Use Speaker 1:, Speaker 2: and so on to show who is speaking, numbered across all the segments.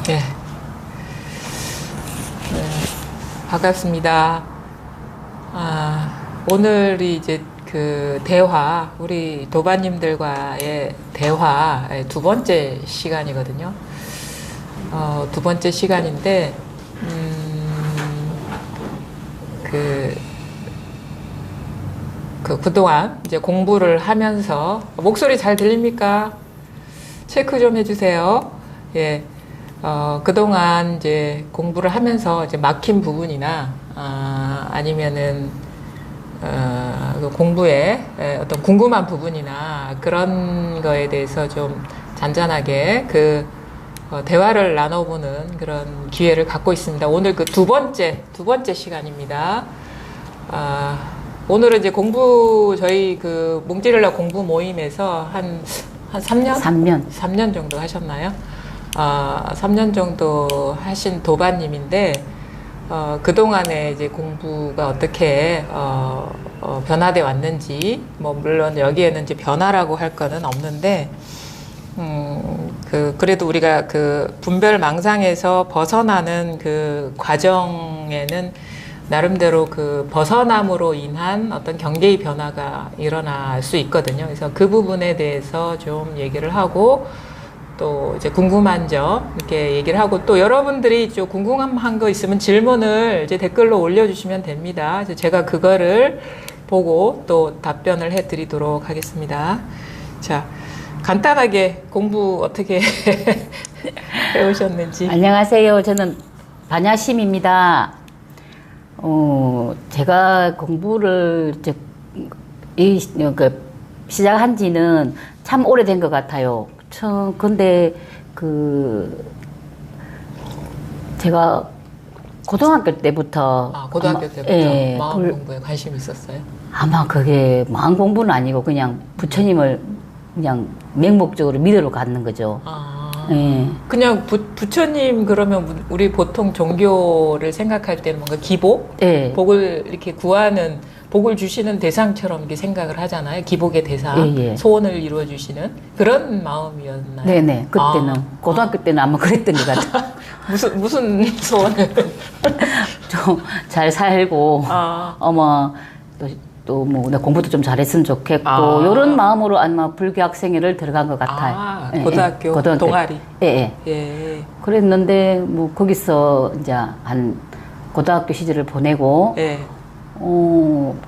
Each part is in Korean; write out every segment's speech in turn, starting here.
Speaker 1: 네. 네. 반갑습니다. 오늘이 이제 그 대화, 우리 도반님들과의 대화 두 번째 시간이거든요. 두 번째 시간인데, 그동안 이제 공부를 하면서, 목소리 잘 들립니까? 체크 좀 해주세요. 예. 그동안 이제 공부를 하면서 이제 막힌 부분이나, 아니면은, 그 공부에 어떤 궁금한 부분이나 그런 거에 대해서 좀 잔잔하게 대화를 나눠보는 그런 기회를 갖고 있습니다. 오늘 그 두 번째 시간입니다. 오늘은 이제 저희 그 몽찌렐라 공부 모임에서 한 3년 정도 하셨나요? 3년 정도 하신 도반님인데, 그동안에 이제 공부가 어떻게, 변화돼 왔는지, 물론 여기에는 이제 변화라고 할 거는 없는데, 그래도 우리가 그 분별 망상에서 벗어나는 그 과정에는 나름대로 그 벗어남으로 인한 어떤 경계의 변화가 일어날 수 있거든요. 그래서 그 부분에 대해서 좀 얘기를 하고, 또 이제 궁금한 점 이렇게 얘기를 하고, 또 여러분들이 좀 궁금한 거 있으면 질문을 이제 댓글로 올려주시면 됩니다. 그래서 제가 그거를 보고 또 답변을 해드리도록 하겠습니다. 자, 간단하게 공부 어떻게 해오셨는지.
Speaker 2: 안녕하세요. 저는 반야심입니다. 제가 공부를 시작한 지는 참 오래된 것 같아요. 근데 제가 고등학교 때부터
Speaker 1: 예, 마음 공부에 관심이 있었어요?
Speaker 2: 아마 그게 마음 공부는 아니고 그냥 부처님을 그냥 맹목적으로 믿으러 갔는 거죠. 예.
Speaker 1: 그냥 부처님 그러면 우리 보통 종교를 생각할 때는 뭔가 기복?
Speaker 2: 예.
Speaker 1: 복을 이렇게 구하는, 복을 주시는 대상처럼 이렇게 생각을 하잖아요. 기복의 대상,
Speaker 2: 예, 예.
Speaker 1: 소원을 이루어주시는 그런 마음이었나요?
Speaker 2: 네네. 그때는 고등학교 때는 아마 그랬던 것 같아요.
Speaker 1: 무슨 소원을?
Speaker 2: 좀 잘 살고 내 공부도 좀 잘했으면 좋겠고 이런 마음으로 아마 불교 학생회를 들어간 것 같아요.
Speaker 1: 예, 고등학교 동아리.
Speaker 2: 예. 그랬는데 거기서 이제 한 고등학교 시절을 보내고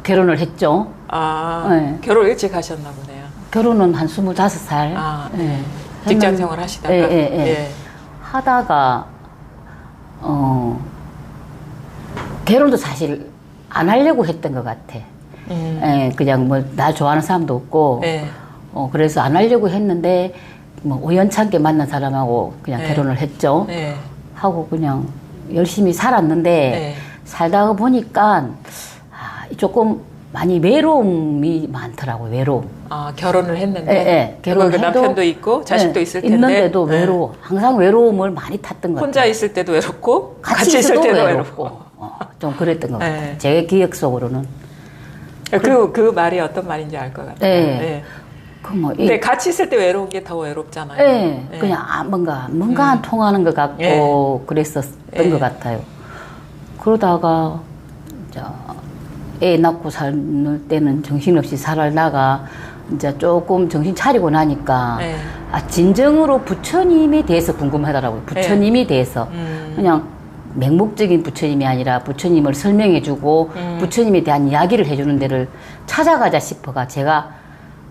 Speaker 2: 결혼을 했죠.
Speaker 1: 결혼 일찍 하셨나 보네요.
Speaker 2: 결혼은 한 25살.
Speaker 1: 네. 직장 생활 하시다가.
Speaker 2: 하다가 결혼도 사실 안 하려고 했던 것 같아. 그냥 나 좋아하는 사람도 없고, 그래서 안 하려고 했는데, 우연찮게 만난 사람하고 그냥 결혼을 했죠. 하고 그냥 열심히 살았는데, 살다가 보니까, 조금 많이 외로움이 많더라고요, 외로움.
Speaker 1: 결혼을 했는데? 결혼을 해도, 남편도 있고, 자식도 있을 텐데.
Speaker 2: 있는데도 외로워. 항상 외로움을 많이 탔던 것 같아요.
Speaker 1: 혼자 있을 때도 외롭고,
Speaker 2: 같이 있을 때도 외롭고. 좀 그랬던 것 같아요. 제 기억 속으로는.
Speaker 1: 그리고 그 말이 어떤 말인지 알 것 같아요. 근데 같이 있을 때 외로운 게 더 외롭잖아요.
Speaker 2: 그냥 뭔가 통하는 것 같고 그랬었던 것 같아요. 그러다가 애 낳고 살 때는 정신없이 살다가 이제 조금 정신 차리고 나니까 진정으로 부처님에 대해서 궁금하더라고요. 부처님에 대해서 그냥 맹목적인 부처님이 아니라 부처님을 설명해주고 부처님에 대한 이야기를 해주는 데를 찾아가자 싶어가 제가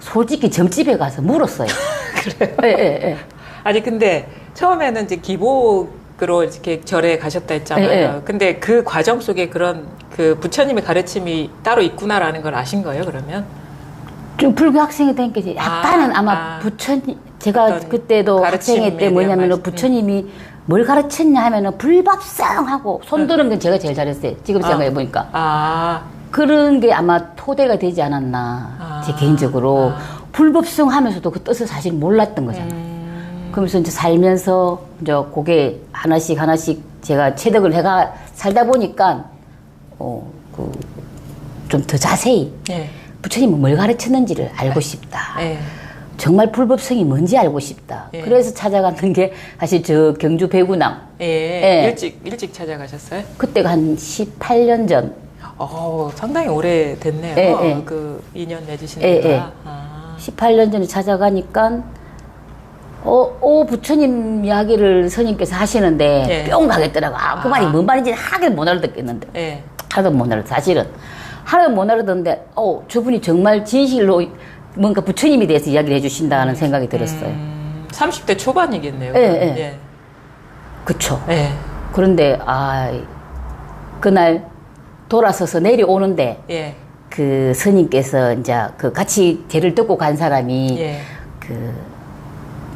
Speaker 2: 솔직히 점집에 가서 물었어요.
Speaker 1: 그래요? 아니 근데 처음에는 이제 기복으로 이렇게 절에 가셨다 했잖아요. 근데 그 과정 속에 그런 그 부처님의 가르침이 따로 있구나라는 걸 아신 거예요, 그러면?
Speaker 2: 좀 불교 학생이 되니까 약간은 아마 부처님, 제가 그때도 학생회 때 뭐냐면 부처님이 뭘 가르쳤냐 하면은 불법성하고 손 드는 건 제가 제일 잘했어요. 지금 생각해보니까. 그런 게 아마 토대가 되지 않았나. 제 개인적으로. 불법성 하면서도 그 뜻을 사실 몰랐던 거잖아요. 그러면서 이제 살면서 이제 그게 하나씩 제가 체득을 해가 살다 보니까 좀 더 자세히 부처님은 뭘 가르쳤는지를 알고 싶다. 정말 불법성이 뭔지 알고 싶다.
Speaker 1: 예.
Speaker 2: 그래서 찾아갔는 게 사실 저 경주 배구남.
Speaker 1: 예.
Speaker 2: 예.
Speaker 1: 일찍 찾아가셨어요?
Speaker 2: 그때가 한 18년 전.
Speaker 1: 상당히 오래 됐네요.
Speaker 2: 예, 예.
Speaker 1: 그 2년 내주신
Speaker 2: 예,
Speaker 1: 데가.
Speaker 2: 예.
Speaker 1: 아.
Speaker 2: 18년 전에 찾아가니까 부처님 이야기를 스님께서 하시는데
Speaker 1: 예.
Speaker 2: 뿅 가겠더라고. 그 말이
Speaker 1: 아.
Speaker 2: 뭔 말인지 하나도 못 알아듣겠는데.
Speaker 1: 예.
Speaker 2: 하나도 못 알아. 사실은 하나도 못 알아듣는데 저분이 정말 진실로 뭔가 부처님에 대해서 이야기를 해주신다는 생각이 들었어요.
Speaker 1: 30대 초반이겠네요.
Speaker 2: 예, 예. 그쵸.
Speaker 1: 예.
Speaker 2: 그런데 그날 돌아서서 내려오는데
Speaker 1: 예.
Speaker 2: 그 스님께서 이제 그 같이 제를 듣고 간 사람이
Speaker 1: 예.
Speaker 2: 그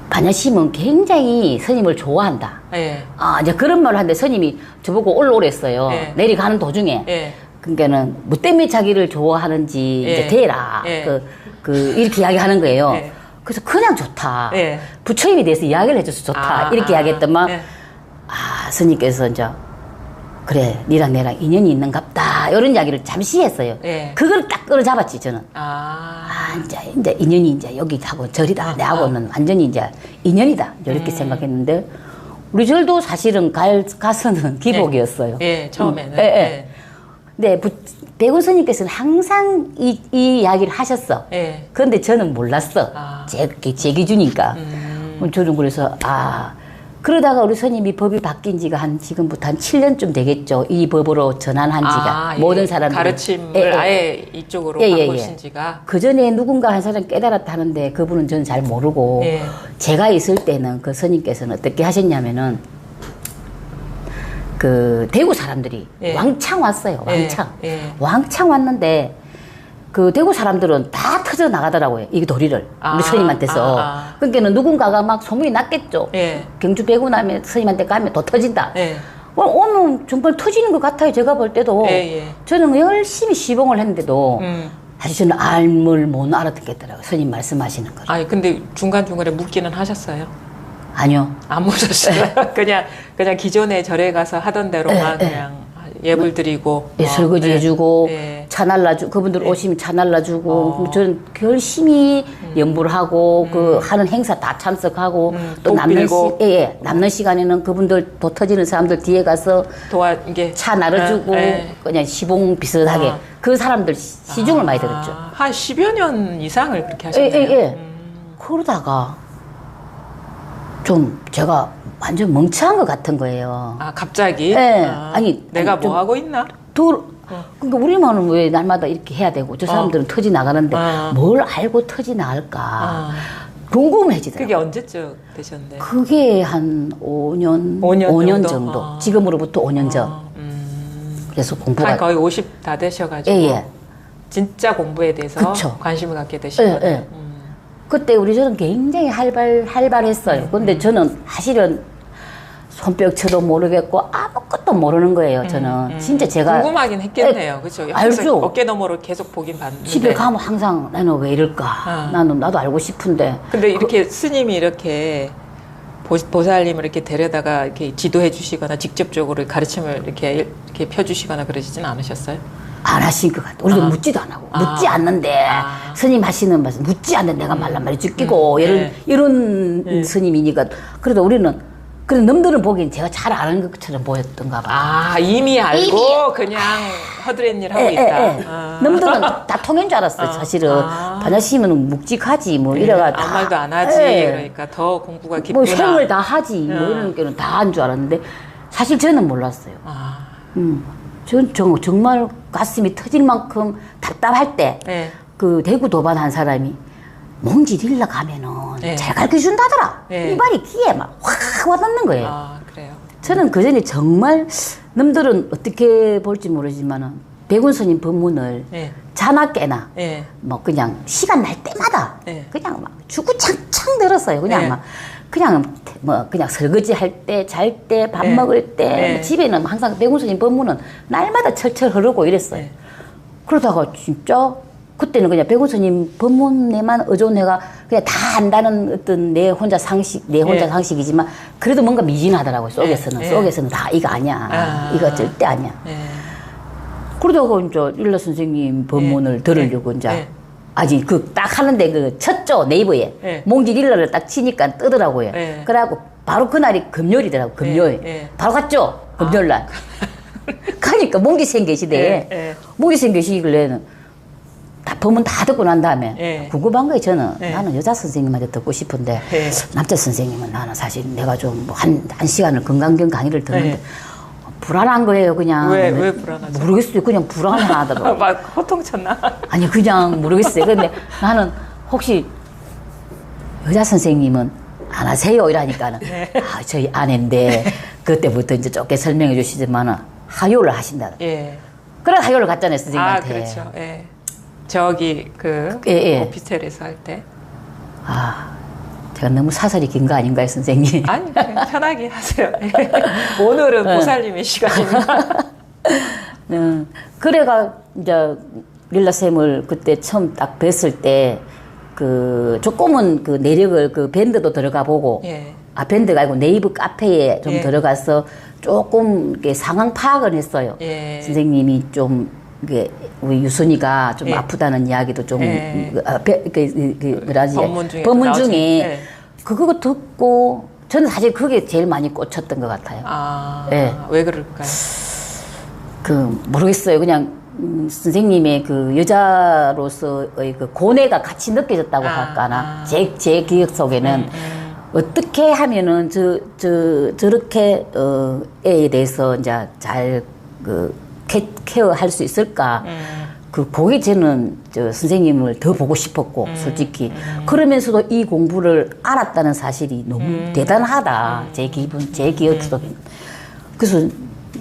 Speaker 2: 반야심은 굉장히 스님을 좋아한다.
Speaker 1: 예.
Speaker 2: 이제 그런 말을 하는데 스님이 저보고 올라오랬어요.
Speaker 1: 예.
Speaker 2: 내려가는 도중에.
Speaker 1: 예.
Speaker 2: 그러니까는 뭐 때문에 자기를 좋아하는지
Speaker 1: 예.
Speaker 2: 이제 대라.
Speaker 1: 예.
Speaker 2: 이렇게 이야기하는 거예요.
Speaker 1: 예.
Speaker 2: 그래서 그냥 좋다.
Speaker 1: 예.
Speaker 2: 부처님에 대해서 이야기를 해줘서 좋다. 이렇게 이야기했더만
Speaker 1: 예.
Speaker 2: 스님께서 이제 그래 니랑 내랑 인연이 있는갑다. 이런 이야기를 잠시 했어요.
Speaker 1: 예.
Speaker 2: 그걸 딱 끌어잡았지 저는. 이제 인연이 이제 여기하고 절이다. 내하고는 완전히 이제 인연이다. 이렇게 생각했는데 우리 절도 사실은 가서는 기복이었어요.
Speaker 1: 예. 처음에는.
Speaker 2: 예. 근데 백운 스님께서는 항상 이 이야기를 하셨어.
Speaker 1: 예.
Speaker 2: 그런데 저는 몰랐어. 제 기준이니까. 저는 그래서 그러다가 우리 스님이 법이 바뀐 지가 지금부터 한 7년쯤 되겠죠. 이 법으로 전환한 지가. 모든 사람들.
Speaker 1: 가르침을 아예 이쪽으로 바꾸신 지가.
Speaker 2: 그 전에 누군가 한 사람 깨달았다는데 그분은 저는 잘 모르고.
Speaker 1: 예.
Speaker 2: 제가 있을 때는 그 스님께서는 어떻게 하셨냐면은 그 대구 사람들이
Speaker 1: 예.
Speaker 2: 왕창 왔어요. 왕창.
Speaker 1: 예.
Speaker 2: 왕창 왔는데 그 대구 사람들은 다 터져 나가더라고요. 이 도리를 우리 스님한테서. 그러니까는 누군가가 막 소문이 났겠죠.
Speaker 1: 예.
Speaker 2: 경주 배구남에 스님한테 가면 더 터진다.
Speaker 1: 예.
Speaker 2: 오늘 정말 터지는 것 같아요. 제가 볼 때도.
Speaker 1: 예.
Speaker 2: 저는 열심히 시봉을 했는데도 사실 저는 알물 못 알아듣겠더라고요. 스님 말씀하시는 걸.
Speaker 1: 근데 중간중간에 묻기는 하셨어요?
Speaker 2: 아니요.
Speaker 1: 안 묻었어요. 그냥 기존에 절에 가서 하던 대로만 그냥 예불 드리고.
Speaker 2: 설거지 해주고,
Speaker 1: 예.
Speaker 2: 차 날라주고, 그분들 오시면 차 날라주고, 저는 열심히 연부를 하고, 하는 행사 다 참석하고, 또 남는 시간에는 그분들 도 터지는 사람들 뒤에 가서 차 나눠주고, 그냥 시봉 비슷하게. 그 사람들 시중을 많이 들었죠.
Speaker 1: 한 10여 년 이상을 그렇게 하셨네요.
Speaker 2: 그러다가, 좀 제가 완전 멍청한 것 같은 거예요.
Speaker 1: 갑자기?
Speaker 2: 네.
Speaker 1: 내가 뭐 하고 있나?
Speaker 2: 그러니까 우리만은 왜 날마다 이렇게 해야 되고 저 사람들은 터지 나가는데 뭘 알고 터지 나갈까 궁금해지더라고요.
Speaker 1: 그게 언제쯤 되셨는데?
Speaker 2: 그게 한 5년 정도. 지금으로부터 5년 전. 그래서 공부가
Speaker 1: 거의 50 다 되셔가지고 진짜 공부에 대해서
Speaker 2: 그쵸.
Speaker 1: 관심을 갖게 되신 거예요.
Speaker 2: 그때 우리 저는 굉장히 활발했어요. 근데 저는 사실은 손뼉쳐도 모르겠고 아무것도 모르는 거예요. 저는 진짜 제가
Speaker 1: 궁금하긴 했겠네요. 그렇죠.
Speaker 2: 알죠.
Speaker 1: 어깨 너머로 계속 보긴 봤는데
Speaker 2: 집에 가면 항상 나는 왜 이럴까? 나도 알고 싶은데.
Speaker 1: 근데 이렇게 스님이 이렇게 보살님을 이렇게 데려다가 이렇게 지도해 주시거나 직접적으로 가르침을 이렇게 펴주시거나 그러시진 않으셨어요?
Speaker 2: 안 하신 것 같아. 우리도 묻지도 안 하고. 묻지 않는데, 스님 하시는 말씀, 묻지 않는데 내가 말란 말이 죽기고, 이런 스님이니까. 그래도 우리는, 그래도 남들은 보기엔 제가 잘 아는 것처럼 보였던가 봐.
Speaker 1: 이미 알고 그냥 허드렛 일 하고 있다.
Speaker 2: 남들은 다 통한 줄 알았어요, 사실은. 반야심은 묵직하지, 이래가
Speaker 1: 아무 말도 안 하지. 그러니까 더 공부가 깊구나.
Speaker 2: 생을 다 하지, 이런 게는 다 한 줄 알았는데, 사실 저는 몰랐어요. 전 정말 가슴이 터질 만큼 답답할 때, 그 대구 도반 한 사람이 몽지 딜러 가면은 잘 가르쳐 준다더라. 이 말이 귀에 막 확 와닿는 거예요.
Speaker 1: 그래요.
Speaker 2: 저는 그 전에 정말 남들은 어떻게 볼지 모르지만은 백운 스님 법문을 자나 깨나 뭐 그냥 시간 날 때마다 그냥 막 주구장창 들었어요. 그냥 그냥 설거지 할 때, 잘 때, 밥 먹을 때, 집에는 항상 백운 스님 법문은 날마다 철철 흐르고 이랬어요. 그러다가 진짜 그때는 그냥 백운 스님 법문에만 의존해가 그냥 다 안다는 어떤 내 혼자 상식이지만 그래도 뭔가 미진하더라고요. 속에서는 다 이거 아니야. 이거 절대 아니야. 그러다가 이제 일러 선생님 법문을 들으려고 이제 아니 그 딱 하는데 그 쳤죠 네이버에
Speaker 1: 예.
Speaker 2: 몽지릴러를 딱 치니까 뜨더라고요.
Speaker 1: 예.
Speaker 2: 그래갖고 바로 그날이 금요일이더라고 금요일.
Speaker 1: 예, 예.
Speaker 2: 바로 갔죠 금요일 날. 가니까 몽지생 계시대.
Speaker 1: 예, 예.
Speaker 2: 몽지생 계시길래는 다 법문 다 듣고 난 다음에
Speaker 1: 예.
Speaker 2: 궁금한 거예요 저는.
Speaker 1: 예.
Speaker 2: 나는 여자 선생님한테 듣고 싶은데
Speaker 1: 예.
Speaker 2: 남자 선생님은 나는 사실 내가 좀 한 시간을 건강경 강의를 듣는데
Speaker 1: 예.
Speaker 2: 불안한 거예요 그냥.
Speaker 1: 왜 불안하죠?
Speaker 2: 모르겠어요 그냥 불안하더라고.
Speaker 1: 막 호통쳤나?
Speaker 2: 아니 그냥 모르겠어요. 근데 나는 혹시 여자 선생님은 안 하세요 이러니까는 아 저희 아내인데 그때부터 이제 좁게 설명해 주시지만은 하요를 하신다.
Speaker 1: 예.
Speaker 2: 그래 하요를 갔잖아요
Speaker 1: 아,
Speaker 2: 선생님한테.
Speaker 1: 그렇죠. 예. 저기 그
Speaker 2: 예, 예.
Speaker 1: 오피스텔에서 할 때.
Speaker 2: 아 제가 너무 사설이 긴 거 아닌가요 선생님?
Speaker 1: 아니, 그냥 편하게 하세요. 오늘은 보살님의 시간입니다.
Speaker 2: 그래가 이제 릴라 쌤을 그때 처음 딱 뵀을 때 그 조금은 그 내력을 그 밴드도 들어가 보고
Speaker 1: 예.
Speaker 2: 아 밴드가 아니고 네이버 카페에 좀
Speaker 1: 예.
Speaker 2: 들어가서 조금 이렇게 상황 파악을 했어요.
Speaker 1: 예.
Speaker 2: 선생님이 좀 이게 우리 유순이가 좀
Speaker 1: 예.
Speaker 2: 아프다는 이야기도 좀
Speaker 1: 예.
Speaker 2: 뭐라지
Speaker 1: 법문 중에
Speaker 2: 법문
Speaker 1: 나오지.
Speaker 2: 중에
Speaker 1: 예.
Speaker 2: 그거 듣고 저는 사실 그게 제일 많이 꽂혔던 것 같아요.
Speaker 1: 아,
Speaker 2: 예.
Speaker 1: 왜 그럴까요?
Speaker 2: 그 모르겠어요. 그냥 선생님의 그 여자로서의 그 고뇌가 같이 느껴졌다고 할까나 제 기억 속에는 어떻게 하면은 저렇게 애에 대해서 이제 잘 그 케어할 수 있을까. 그게 저는 저 선생님을 더 보고 싶었고 솔직히 그러면서도 이 공부를 알았다는 사실이 너무 대단하다. 제 기억 속에. 그래서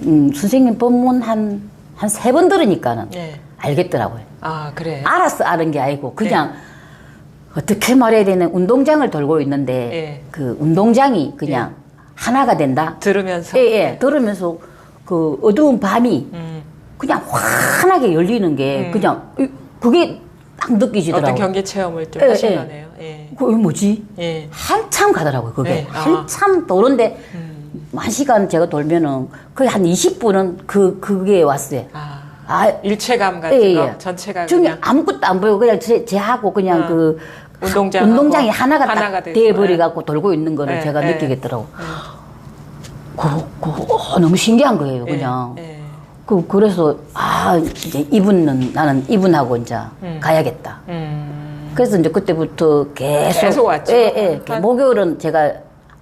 Speaker 2: 선생님 법문 한 3번 들으니까는
Speaker 1: 예.
Speaker 2: 알겠더라고요.
Speaker 1: 아, 그래.
Speaker 2: 알았어 아는 게 아니고 그냥 어떻게 말해야 되는 운동장을 돌고 있는데
Speaker 1: 예.
Speaker 2: 그 운동장이 그냥 하나가 된다.
Speaker 1: 들으면서.
Speaker 2: 예. 들으면서 그 어두운 밤이 그냥 환하게 열리는 게 그냥 그게 딱 느껴지더라고요.
Speaker 1: 어떤 경계 체험을 좀
Speaker 2: 예,
Speaker 1: 하신
Speaker 2: 예.
Speaker 1: 거네요. 예.
Speaker 2: 그게 뭐지?
Speaker 1: 예.
Speaker 2: 한참 가더라고요, 그게.
Speaker 1: 네.
Speaker 2: 한참 도는데, 1시간 제가 돌면은, 거의 한 20분은 그게 왔어요.
Speaker 1: 아, 일체감 같은
Speaker 2: 예,
Speaker 1: 거?
Speaker 2: 예.
Speaker 1: 전체가
Speaker 2: 중에
Speaker 1: 그냥
Speaker 2: 아무것도 안 보이고, 그냥 제하고 그냥 그,
Speaker 1: 운동장하고
Speaker 2: 운동장이 하나가
Speaker 1: 하나가
Speaker 2: 딱
Speaker 1: 돼서.
Speaker 2: 돼버려갖고 돌고 있는 거를
Speaker 1: 예,
Speaker 2: 제가
Speaker 1: 예.
Speaker 2: 느끼겠더라고. 너무 신기한 거예요, 그냥.
Speaker 1: 예.
Speaker 2: 그래서, 이제 나는 이분하고 이제 가야겠다. 그래서 이제 그때부터
Speaker 1: 계속 왔죠?
Speaker 2: 예. 목요일은 제가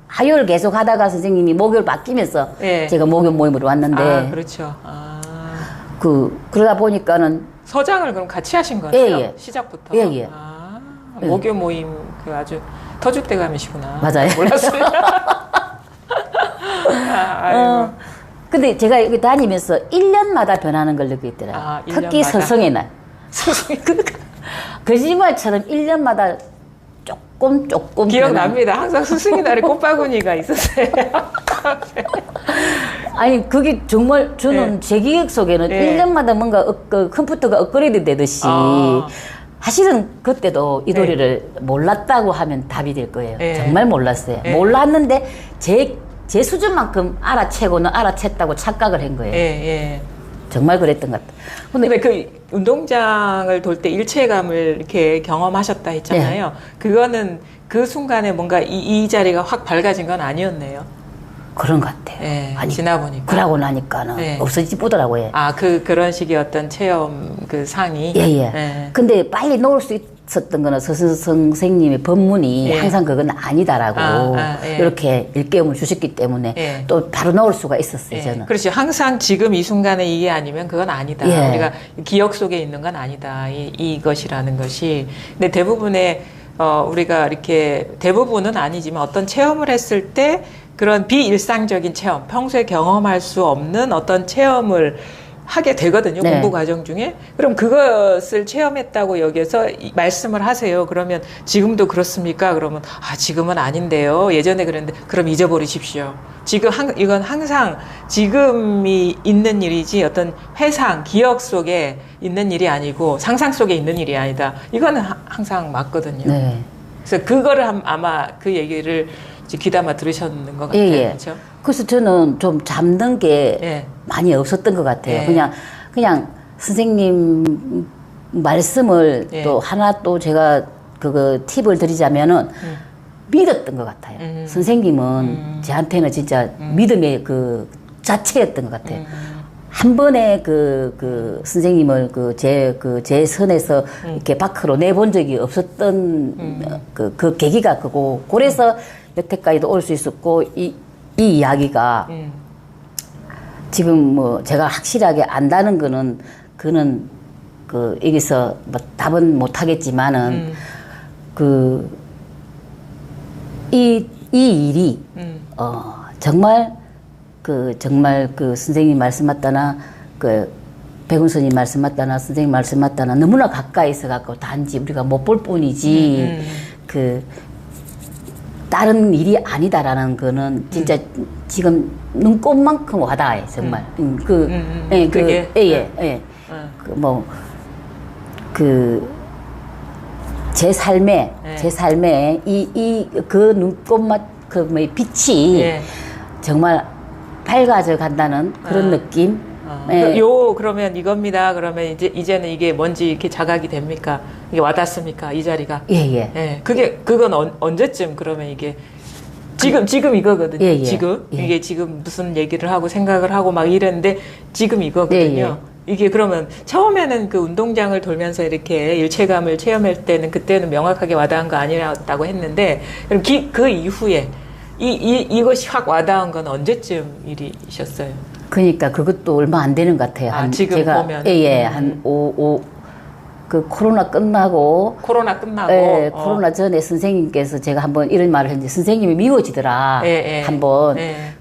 Speaker 2: 화요일 계속 하다가 선생님이 목요일 바뀌면서
Speaker 1: 예.
Speaker 2: 제가 목요일 모임으로 왔는데
Speaker 1: 아, 그렇죠. 아.
Speaker 2: 그러다 보니까는
Speaker 1: 서장을 그럼 같이 하신 거예요?
Speaker 2: 예.
Speaker 1: 시작부터?
Speaker 2: 예.
Speaker 1: 아,
Speaker 2: 예.
Speaker 1: 목요 모임 그 아주 터줏대감이시구나.
Speaker 2: 맞아요.
Speaker 1: 몰랐어요. 아이고.
Speaker 2: 근데 제가 여기 다니면서 1년마다 변하는 걸 느끼더라고요.
Speaker 1: 아, 1년마다?
Speaker 2: 특히 스승의 날. 거짓말처럼 1년마다 조금
Speaker 1: 기억납니다. 항상 스승의 날에 꽃바구니가 있었어요.
Speaker 2: 아니 그게 정말 저는
Speaker 1: 예.
Speaker 2: 제 기억 속에는
Speaker 1: 예.
Speaker 2: 1년마다 뭔가 컴퓨터가 업그레이드 되듯이
Speaker 1: 아.
Speaker 2: 사실은 그때도 이 노래를 몰랐다고 하면 답이 될 거예요.
Speaker 1: 예.
Speaker 2: 정말 몰랐어요.
Speaker 1: 예.
Speaker 2: 몰랐는데 제 수준만큼 알아채고는 알아챘다고 착각을 한 거예요.
Speaker 1: 예.
Speaker 2: 정말 그랬던 것 같아요.
Speaker 1: 근데 그 운동장을 돌 때 일체감을 이렇게 경험하셨다 했잖아요. 그거는 그 순간에 뭔가 이 자리가 확 밝아진 건 아니었네요.
Speaker 2: 그런 것 같아요.
Speaker 1: 예,
Speaker 2: 아니,
Speaker 1: 지나보니까.
Speaker 2: 그러고 나니까는
Speaker 1: 예.
Speaker 2: 없어지 보더라고요.
Speaker 1: 아, 그런 식의 어떤 체험 그 상이.
Speaker 2: 예. 근데 빨리 놓을 수 있었던 거는 선생님의 법문이
Speaker 1: 예.
Speaker 2: 항상 그건 아니다라고
Speaker 1: 예.
Speaker 2: 이렇게 일깨움을 주셨기 때문에
Speaker 1: 예.
Speaker 2: 또 바로 놓을 수가 있었어요,
Speaker 1: 예.
Speaker 2: 저는.
Speaker 1: 그렇죠. 항상 지금 이 순간에 이게 아니면 그건 아니다.
Speaker 2: 예.
Speaker 1: 우리가 기억 속에 있는 건 아니다. 이것이라는 것이. 근데 대부분의 우리가 이렇게 대부분은 아니지만 어떤 체험을 했을 때 그런 비일상적인 체험, 평소에 경험할 수 없는 어떤 체험을 하게 되거든요.
Speaker 2: 네.
Speaker 1: 공부 과정 중에. 그럼 그것을 체험했다고 여기서 말씀을 하세요. 그러면 지금도 그렇습니까? 그러면 지금은 아닌데요. 예전에 그랬는데 그럼 잊어버리십시오. 지금 이건 항상 지금이 있는 일이지 어떤 회상, 기억 속에 있는 일이 아니고 상상 속에 있는 일이 아니다. 이거는 항상 맞거든요.
Speaker 2: 네.
Speaker 1: 그래서 그거를 아마 그 얘기를 귀담아 들으셨는 것 같아요.
Speaker 2: 예.
Speaker 1: 그렇죠?
Speaker 2: 그래서 저는 좀 잠든 게
Speaker 1: 예.
Speaker 2: 많이 없었던 것 같아요.
Speaker 1: 예.
Speaker 2: 그냥 선생님 말씀을
Speaker 1: 예.
Speaker 2: 또 하나 또 제가 그 팁을 드리자면은 믿었던 것 같아요. 선생님은 저한테는 진짜 믿음의 그 자체였던 것 같아요. 한 번에 그 선생님을 제 선에서 이렇게 밖으로 내본 적이 없었던 그 계기가 그고 그래서 여태까지도 올 수 있었고 이 이야기가 지금 뭐 제가 확실하게 안다는 거는 그는 그 여기서 뭐 답은 못 하겠지만은 이 일이 정말 그 선생님 말씀 맞다나 그 백운 스님 말씀 맞다나 선생님 말씀 맞다나 너무나 가까이 있어 갖고 단지 우리가 못 볼 뿐이지 그 다른 일이 아니다라는 거는 진짜 지금 눈꼽만큼 와닿아요 정말
Speaker 1: 그게
Speaker 2: 제 삶에 그 눈꼽만 그 빛이
Speaker 1: 예.
Speaker 2: 정말 밝아져 간다는 그런 느낌.
Speaker 1: 그러면 이겁니다. 그러면 이제는 이게 뭔지 이렇게 자각이 됩니까? 이게 와닿습니까? 이 자리가?
Speaker 2: 예.
Speaker 1: 그건 언제쯤 그러면 이게 지금 이거거든요.
Speaker 2: 예.
Speaker 1: 지금
Speaker 2: 예.
Speaker 1: 이게 지금 무슨 얘기를 하고 생각을 하고 막 이랬는데 지금 이거거든요. 이게 그러면 처음에는 그 운동장을 돌면서 이렇게 일체감을 체험할 때는 그때는 명확하게 와닿은 거 아니었다고 했는데 그럼 그 이후에 이것이 확 와닿은 건 언제쯤 일이셨어요?
Speaker 2: 그러니까 그것도 얼마 안 되는 것 같아요.
Speaker 1: 지금
Speaker 2: 제가
Speaker 1: 보면
Speaker 2: 그 코로나 끝나고 코로나 전에 선생님께서 제가 한번 이런 말을 했는데 선생님이 미워지더라 한번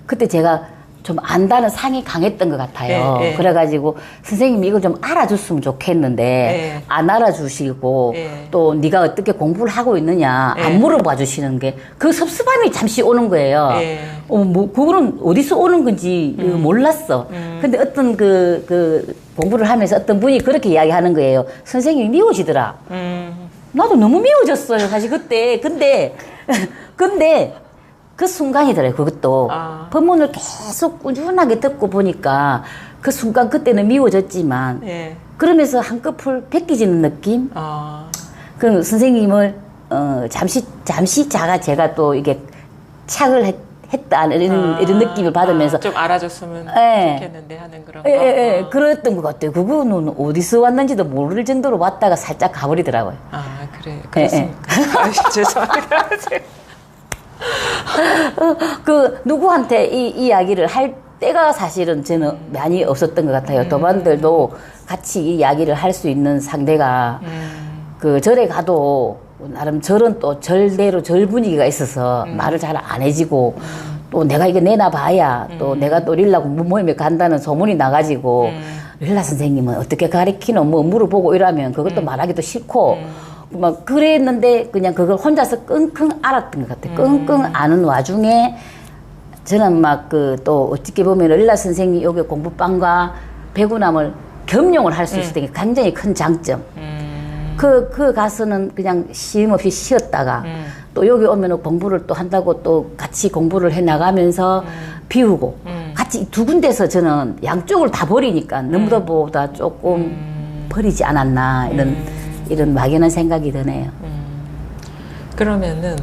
Speaker 2: 그때 제가 좀 안다는 상이 강했던 것 같아요. 그래가지고 선생님이 이걸 좀 알아줬으면 좋겠는데 안 알아주시고 또 네가 어떻게 공부를 하고 있느냐 안 물어봐 주시는 게 그 섭섭함이 잠시 오는 거예요. 뭐 그거는 어디서 오는 건지 몰랐어. 근데 어떤 그 공부를 하면서 어떤 분이 그렇게 이야기하는 거예요. 선생님이 미워지더라. 나도 너무 미워졌어요. 사실 그때. 근데 그 순간이더라고요, 그것도. 법문을 계속 꾸준하게 듣고 보니까 그 순간 그때는 미워졌지만, 그러면서 한꺼풀 벗겨지는 느낌? 그 선생님을, 잠시 제가 또 이게 착을 했다, 이런 느낌을 받으면서.
Speaker 1: 좀 알아줬으면 좋겠는데 하는 그런 거.
Speaker 2: 그랬던 것 같아요. 그거는 어디서 왔는지도 모를 정도로 왔다가 살짝 가버리더라고요.
Speaker 1: 그렇습니까? 죄송합니다.
Speaker 2: 누구한테 이 이야기를 할 때가 사실은 저는 많이 없었던 것 같아요. 도반들도 같이 이 이야기를 할 수 있는 상대가 그 절에 가도 나름 절은 또 절대로 절 분위기가 있어서 말을 잘 안 해지고 또 내가 이거 내놔봐야 또 내가 또 릴라 공부 모임에 간다는 소문이 나가지고 릴라 선생님은 어떻게 가르치노 뭐 물어보고 이러면 그것도 말하기도 싫고 막 그랬는데 그냥 그걸 혼자서 끙끙 앓았던 것 같아요. 끙끙 앓는 와중에 저는 막 또 어떻게 보면 릴라 선생님 여기 공부방과 배구남을 겸용을 할 수 있었던 게 굉장히 큰 장점. 그 가서는 그냥 쉼 없이 쉬었다가 또 여기 오면 공부를 또 한다고 또 같이 공부를 해 나가면서 비우고 같이 두 군데서 저는 양쪽을 다 버리니까 너무나보다 조금 버리지 않았나 이런 막연한 생각이 드네요.
Speaker 1: 그러면은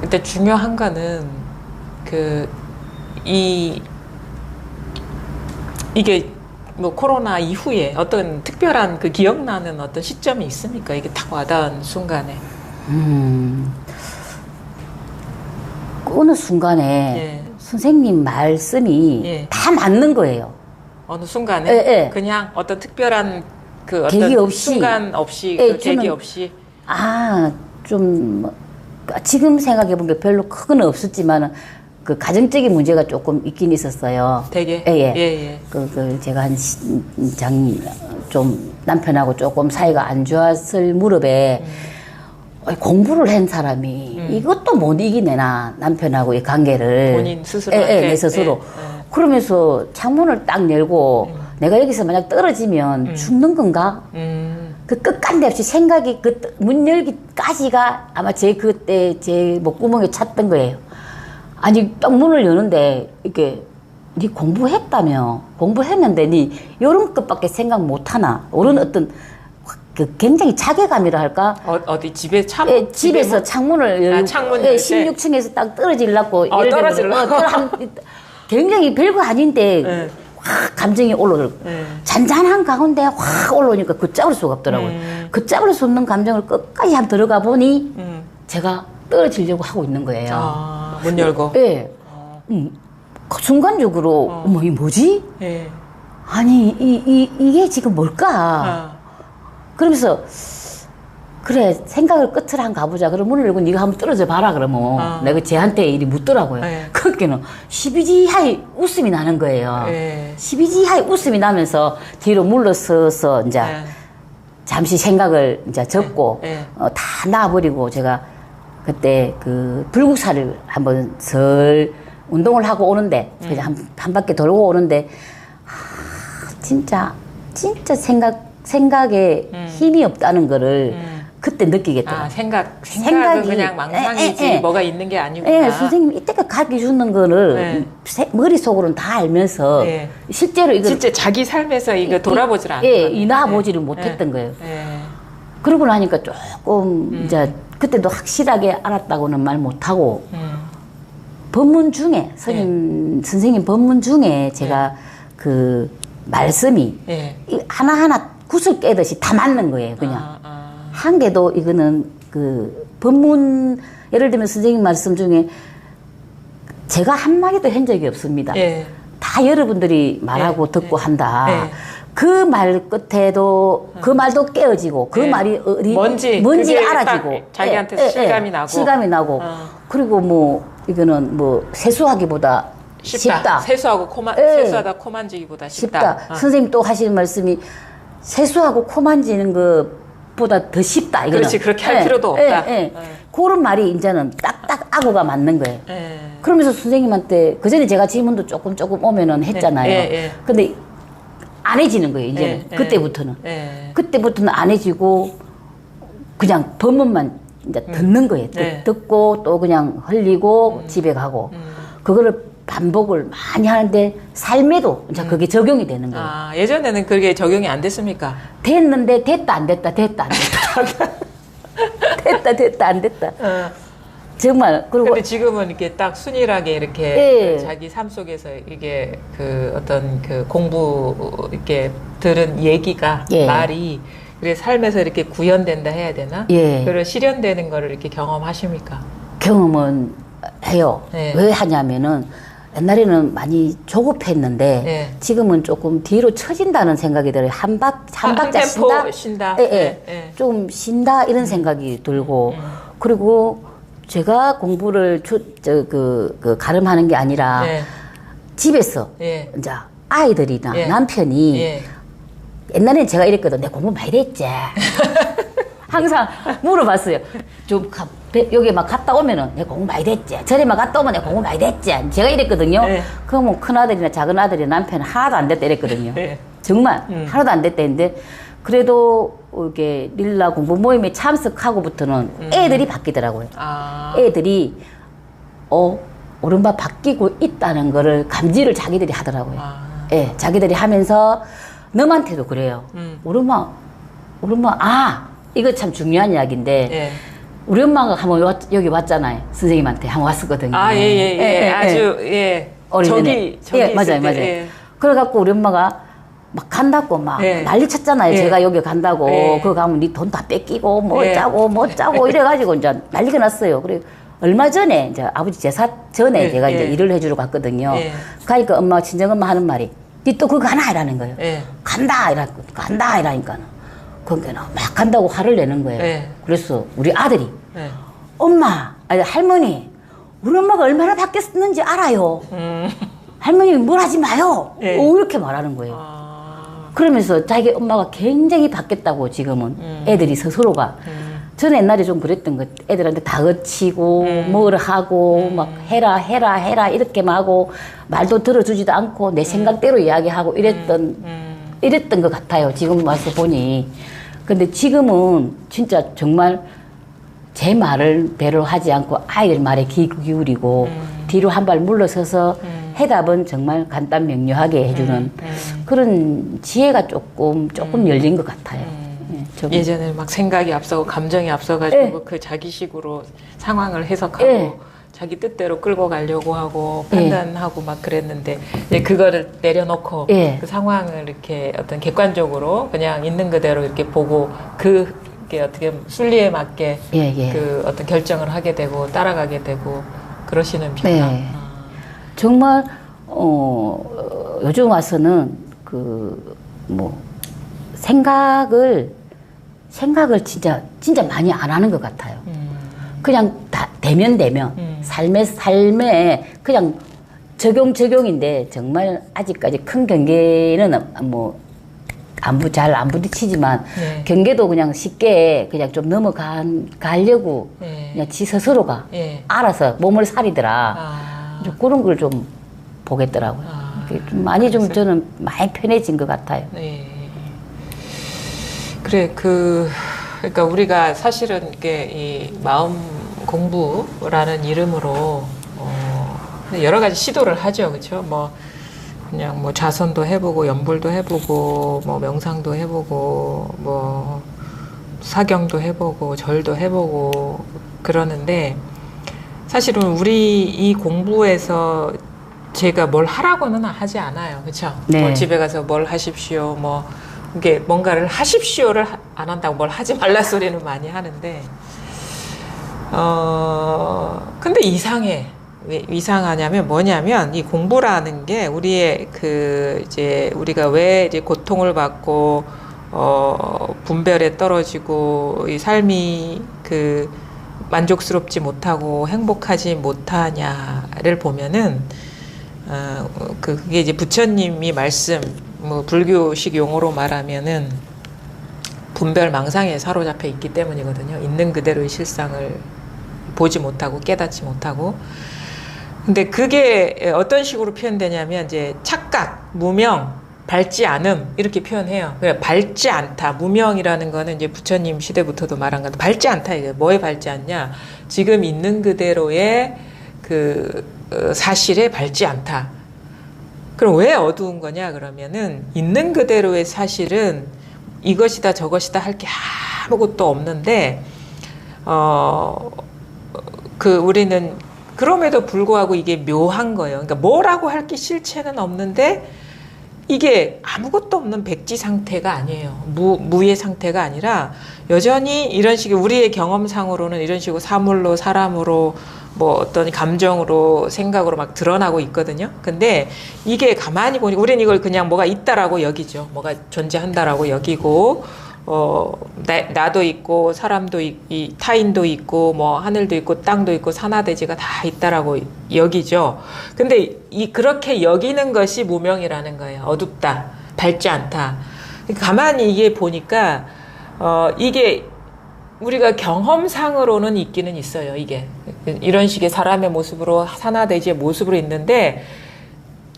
Speaker 1: 일단 중요한 거는 이게 뭐 코로나 이후에 어떤 특별한 그 기억나는 어떤 시점이 있습니까? 이게 탁 와닿은 순간에.
Speaker 2: 어느 순간에 선생님 말씀이 다 맞는 거예요.
Speaker 1: 어느 순간에 그냥 어떤 특별한 그 어떤
Speaker 2: 계기 없이
Speaker 1: 순간 없이 그 계기 없이
Speaker 2: 좀 지금 생각해 보니까 별로 큰 건 없었지만은 그 가정적인 문제가 조금 있긴 있었어요.
Speaker 1: 되게
Speaker 2: 제가 좀 남편하고 조금 사이가 안 좋았을 무렵에 공부를 한 사람이 이것도 못 이기내나 남편하고 이 관계를
Speaker 1: 본인 스스로
Speaker 2: 내 스스로 그러면서 창문을 딱 열고 내가 여기서 만약 떨어지면 죽는 건가? 그 끝간데 없이 생각이 그 문 열기까지가 아마 그때 제 목구멍에 찼던 거예요. 아니 딱 문을 여는데 이렇게 니 공부했다며. 공부했는데 니 요런 것밖에 생각 못하나. 요런 어떤 그 굉장히 자괴감이라 할까?
Speaker 1: 어디 집에
Speaker 2: 예, 집에서 창문을 열고
Speaker 1: 창문
Speaker 2: 예,
Speaker 1: 열 때?
Speaker 2: 16층에서 딱 떨어지려고
Speaker 1: 떨어지려고?
Speaker 2: 굉장히 별거 아닌데
Speaker 1: 네.
Speaker 2: 확 감정이 올라오고
Speaker 1: 네.
Speaker 2: 잔잔한 가운데 확 올라오니까 그 잡을 수가 없더라고요. 그 잡을 수 없는 감정을 끝까지 한번 들어가 보니 제가 떨어지려고 하고 있는 거예요.
Speaker 1: 문 열고.
Speaker 2: 예. 그 순간적으로 어머 이 뭐지?
Speaker 1: 예.
Speaker 2: 아니 이게 지금 뭘까? 그러면서 그래 생각을 끝을 한 가보자. 그럼 문을 열고 네가 한번 떨어져 봐라 그러면 내가 쟤한테 일이 묻더라고요.
Speaker 1: 네.
Speaker 2: 그렇게는 12지하에 웃음이 나는 거예요.
Speaker 1: 네.
Speaker 2: 12지하에 웃음이 나면서 뒤로 물러서서 이제
Speaker 1: 네.
Speaker 2: 잠시 생각을 이제 접고
Speaker 1: 네.
Speaker 2: 다 놔버리고 제가 그때 그 불국사를 한번 설 운동을 하고 오는데 그냥 한 바퀴 돌고 오는데 진짜 생각에 힘이 없다는 거를 그때 느끼겠더라고요.
Speaker 1: 생각은 그냥 망상이지 뭐가 있는 게 아니구나.
Speaker 2: 예, 선생님이 이때까지 가르쳐 주는 거를 머릿속으로는 다 알면서 실제로 이걸
Speaker 1: 진짜 자기 삶에서 이거 돌아보질 않았어요.
Speaker 2: 예, 이나보지를 못했던 거예요. 그러고 나니까 조금 이제 그때도 확실하게 알았다고는 말 못하고 법문 중에 선생님 법문 중에 제가 그 말씀이 하나하나 구슬 깨듯이 다 맞는 거예요. 그냥 한 개도 이거는 그 법문 예를 들면 선생님 말씀 중에 제가 한 마디도 한 적이 없습니다. 다 여러분들이 말하고 듣고 한다. 그 말 끝에도 그 말도 깨어지고 그 말이 어디 뭔지 알아지고
Speaker 1: 자기한테 실감이 나고
Speaker 2: 그리고 뭐 이거는 뭐 세수하기보다 쉽다.
Speaker 1: 세수하다 코 만지기보다 쉽다.
Speaker 2: 선생님 또 하시는 말씀이 세수하고 코 만지는 것보다 더 쉽다. 이거는.
Speaker 1: 그렇지 그렇게 할 필요도 없다.
Speaker 2: 그런 말이 이제는 딱딱 아구가 맞는 거예요. 그러면서 선생님한테 그 전에 제가 질문도 조금 오면은 했잖아요. 근데 안 해지는 거예요. 이제는 그때부터는 안 해지고 그냥 법문만 이제 듣는 거예요. 듣고 또 그냥 흘리고 집에 가고 그거를 반복을 많이 하는데 삶에도 이제 그게 적용이 되는 거예요.
Speaker 1: 예전에는 그게 적용이 안 됐습니까?
Speaker 2: 됐는데 됐다 안 됐다 됐다 안 됐다 정말. 그리고
Speaker 1: 근데 지금은 이렇게 딱 순일하게 이렇게 그 자기 삶 속에서 이게 그 어떤 그 공부 이렇게 들은 얘기가 말이 그래 삶에서 이렇게 구현된다 해야 되나? 그걸 실현되는 거를 이렇게 경험하십니까?
Speaker 2: 경험은 해요. 왜 하냐면은 옛날에는 많이 조급했는데 지금은 조금 뒤로 처진다는 생각이 들어요. 한 박자 쉰다. 좀 쉰다 이런 생각이 들고 그리고 제가 공부를 가름하는 게 아니라 집에서 이제 아이들이나 남편이 옛날에는 제가 이랬거든. 내 공부 많이 됐지. 항상 물어봤어요. 좀 여기 막 갔다 오면은 내 공부 많이 됐지. 저리 막 갔다 오면 내 공부 많이 됐지. 제가 이랬거든요. 그러면 큰 아들이나 작은 아들이나 남편은 하나도 안 됐다 이랬거든요. 정말 하나도 안 됐다 했는데 그래도 이렇게 릴라 공부 모임에 참석하고부터는 애들이 바뀌더라고요. 애들이 오른바 바뀌고 있다는 거를 감지를 자기들이 하더라고요. 자기들이 하면서 너한테도 그래요. 오른마 이거 참 중요한 이야기인데 우리 엄마가 한번 여기 왔잖아요. 선생님한테 한번 왔었거든요.
Speaker 1: 아주
Speaker 2: 저기 맞아요. 그래갖고 우리 엄마가 막 간다고 막 난리 쳤잖아요. 제가 여기 간다고. 그거 가면 니 돈 다 뺏기고 뭐 짜고 이래가지고 이제 난리가 났어요. 그래 얼마 전에 이제 아버지 제사 전에 제가 이제 일을 해주러 갔거든요. 가니까 엄마 친정엄마 하는 말이 니 또 그거 하나 이라는 거예요. 간다 이라니까는. 그러니까 막 간다고 화를 내는 거예요. 그래서 우리 아들이 엄마 할머니 우리 엄마가 얼마나 바뀌었는지 알아요. 할머니 뭘 하지 마요. 이렇게 말하는 거예요. 그러면서 자기 엄마가 굉장히 바뀌었다고 지금은 애들이 스스로가. 저는 옛날에 좀 그랬던 거 애들한테 다그치고 뭘 하고 막 해라 이렇게만 하고 말도 들어주지도 않고 내 생각대로 이야기하고 이랬던 것 같아요. 지금 와서 보니. 근데 지금은 진짜 정말 제 말을 대로 하지 않고 아이들 말에 귀 기울이고 뒤로 한 발 물러서서 해답은 정말 간단 명료하게 해주는 그런 지혜가 조금 열린 것 같아요. 예, 좀.
Speaker 1: 예전에 막 생각이 앞서고 감정이 앞서가지고
Speaker 2: 예.
Speaker 1: 그 자기식으로 상황을 해석하고
Speaker 2: 예.
Speaker 1: 자기 뜻대로 끌고 가려고 하고 판단하고 막 그랬는데 이제 그거를 내려놓고
Speaker 2: 예.
Speaker 1: 그 상황을 이렇게 어떤 객관적으로 그냥 있는 그대로 이렇게 보고 그게 어떻게 보면 순리에 맞게
Speaker 2: 예.
Speaker 1: 그 어떤 결정을 하게 되고 따라가게 되고 그러시는 편이요.
Speaker 2: 네. 정말 요즘 와서는 생각을 진짜 많이 안 하는 것 같아요. 그냥 다 되면 삶에 그냥 적용인데 정말 아직까지 큰 경계는 잘 안 부딪히지만
Speaker 1: 네.
Speaker 2: 경계도 그냥 쉽게 그냥 좀 넘어가려고
Speaker 1: 네.
Speaker 2: 그냥 지 스스로가
Speaker 1: 예.
Speaker 2: 알아서 몸을 사리더라.
Speaker 1: 아.
Speaker 2: 좀 그런 걸 좀 보겠더라고요.
Speaker 1: 아,
Speaker 2: 좀 많이 좀
Speaker 1: 그랬어요?
Speaker 2: 저는 많이 편해진 것 같아요.
Speaker 1: 네. 그래, 그러니까 우리가 사실은 이게 이 마음 공부라는 이름으로, 여러 가지 시도를 하죠. 그쵸? 그냥 자선도 해보고, 연불도 해보고, 명상도 해보고, 사경도 해보고, 절도 해보고, 그러는데, 사실은 우리 이 공부에서 제가 뭘 하라고는 하지 않아요. 그쵸?
Speaker 2: 네.
Speaker 1: 집에 가서 뭘 하십시오. 이게 뭔가를 하십시오를 안 한다고 뭘 하지 말라 소리는 많이 하는데, 근데 이상해. 왜 이상하냐면 뭐냐면 이 공부라는 게 우리의 이제 우리가 왜 이제 고통을 받고, 분별에 떨어지고 이 삶이 만족스럽지 못하고 행복하지 못하냐를 보면은, 그게 이제 부처님이 말씀, 불교식 용어로 말하면은 분별 망상에 사로잡혀 있기 때문이거든요. 있는 그대로의 실상을 보지 못하고 깨닫지 못하고. 근데 그게 어떤 식으로 표현되냐면 이제 착각, 무명, 밝지 않음 이렇게 표현해요. 그래, 밝지 않다. 무명이라는 거는 이제 부처님 시대부터도 말한 건데 밝지 않다. 이게 뭐에 밝지 않냐? 지금 있는 그대로의 사실에 밝지 않다. 그럼 왜 어두운 거냐? 그러면은 있는 그대로의 사실은 이것이다 저것이다 할 게 아무것도 없는데 우리는 그럼에도 불구하고 이게 묘한 거예요. 그러니까 뭐라고 할 게 실체는 없는데 이게 아무것도 없는 백지 상태가 아니에요. 무의 상태가 아니라 여전히 이런 식의 우리의 경험상으로는 이런 식으로 사물로 사람으로 어떤 감정으로 생각으로 막 드러나고 있거든요. 근데 이게 가만히 보니 우리는 이걸 그냥 뭐가 있다라고 여기죠. 뭐가 존재한다라고 여기고 나도 있고 사람도 타인도 있고 하늘도 있고 땅도 있고 산하대지가 다 있다라고 여기죠. 근데 그렇게 여기는 것이 무명이라는 거예요. 어둡다, 밝지 않다. 가만히 이게 보니까 이게 우리가 경험상으로는 있기는 있어요. 이게 이런 식의 사람의 모습으로 산하대지의 모습으로 있는데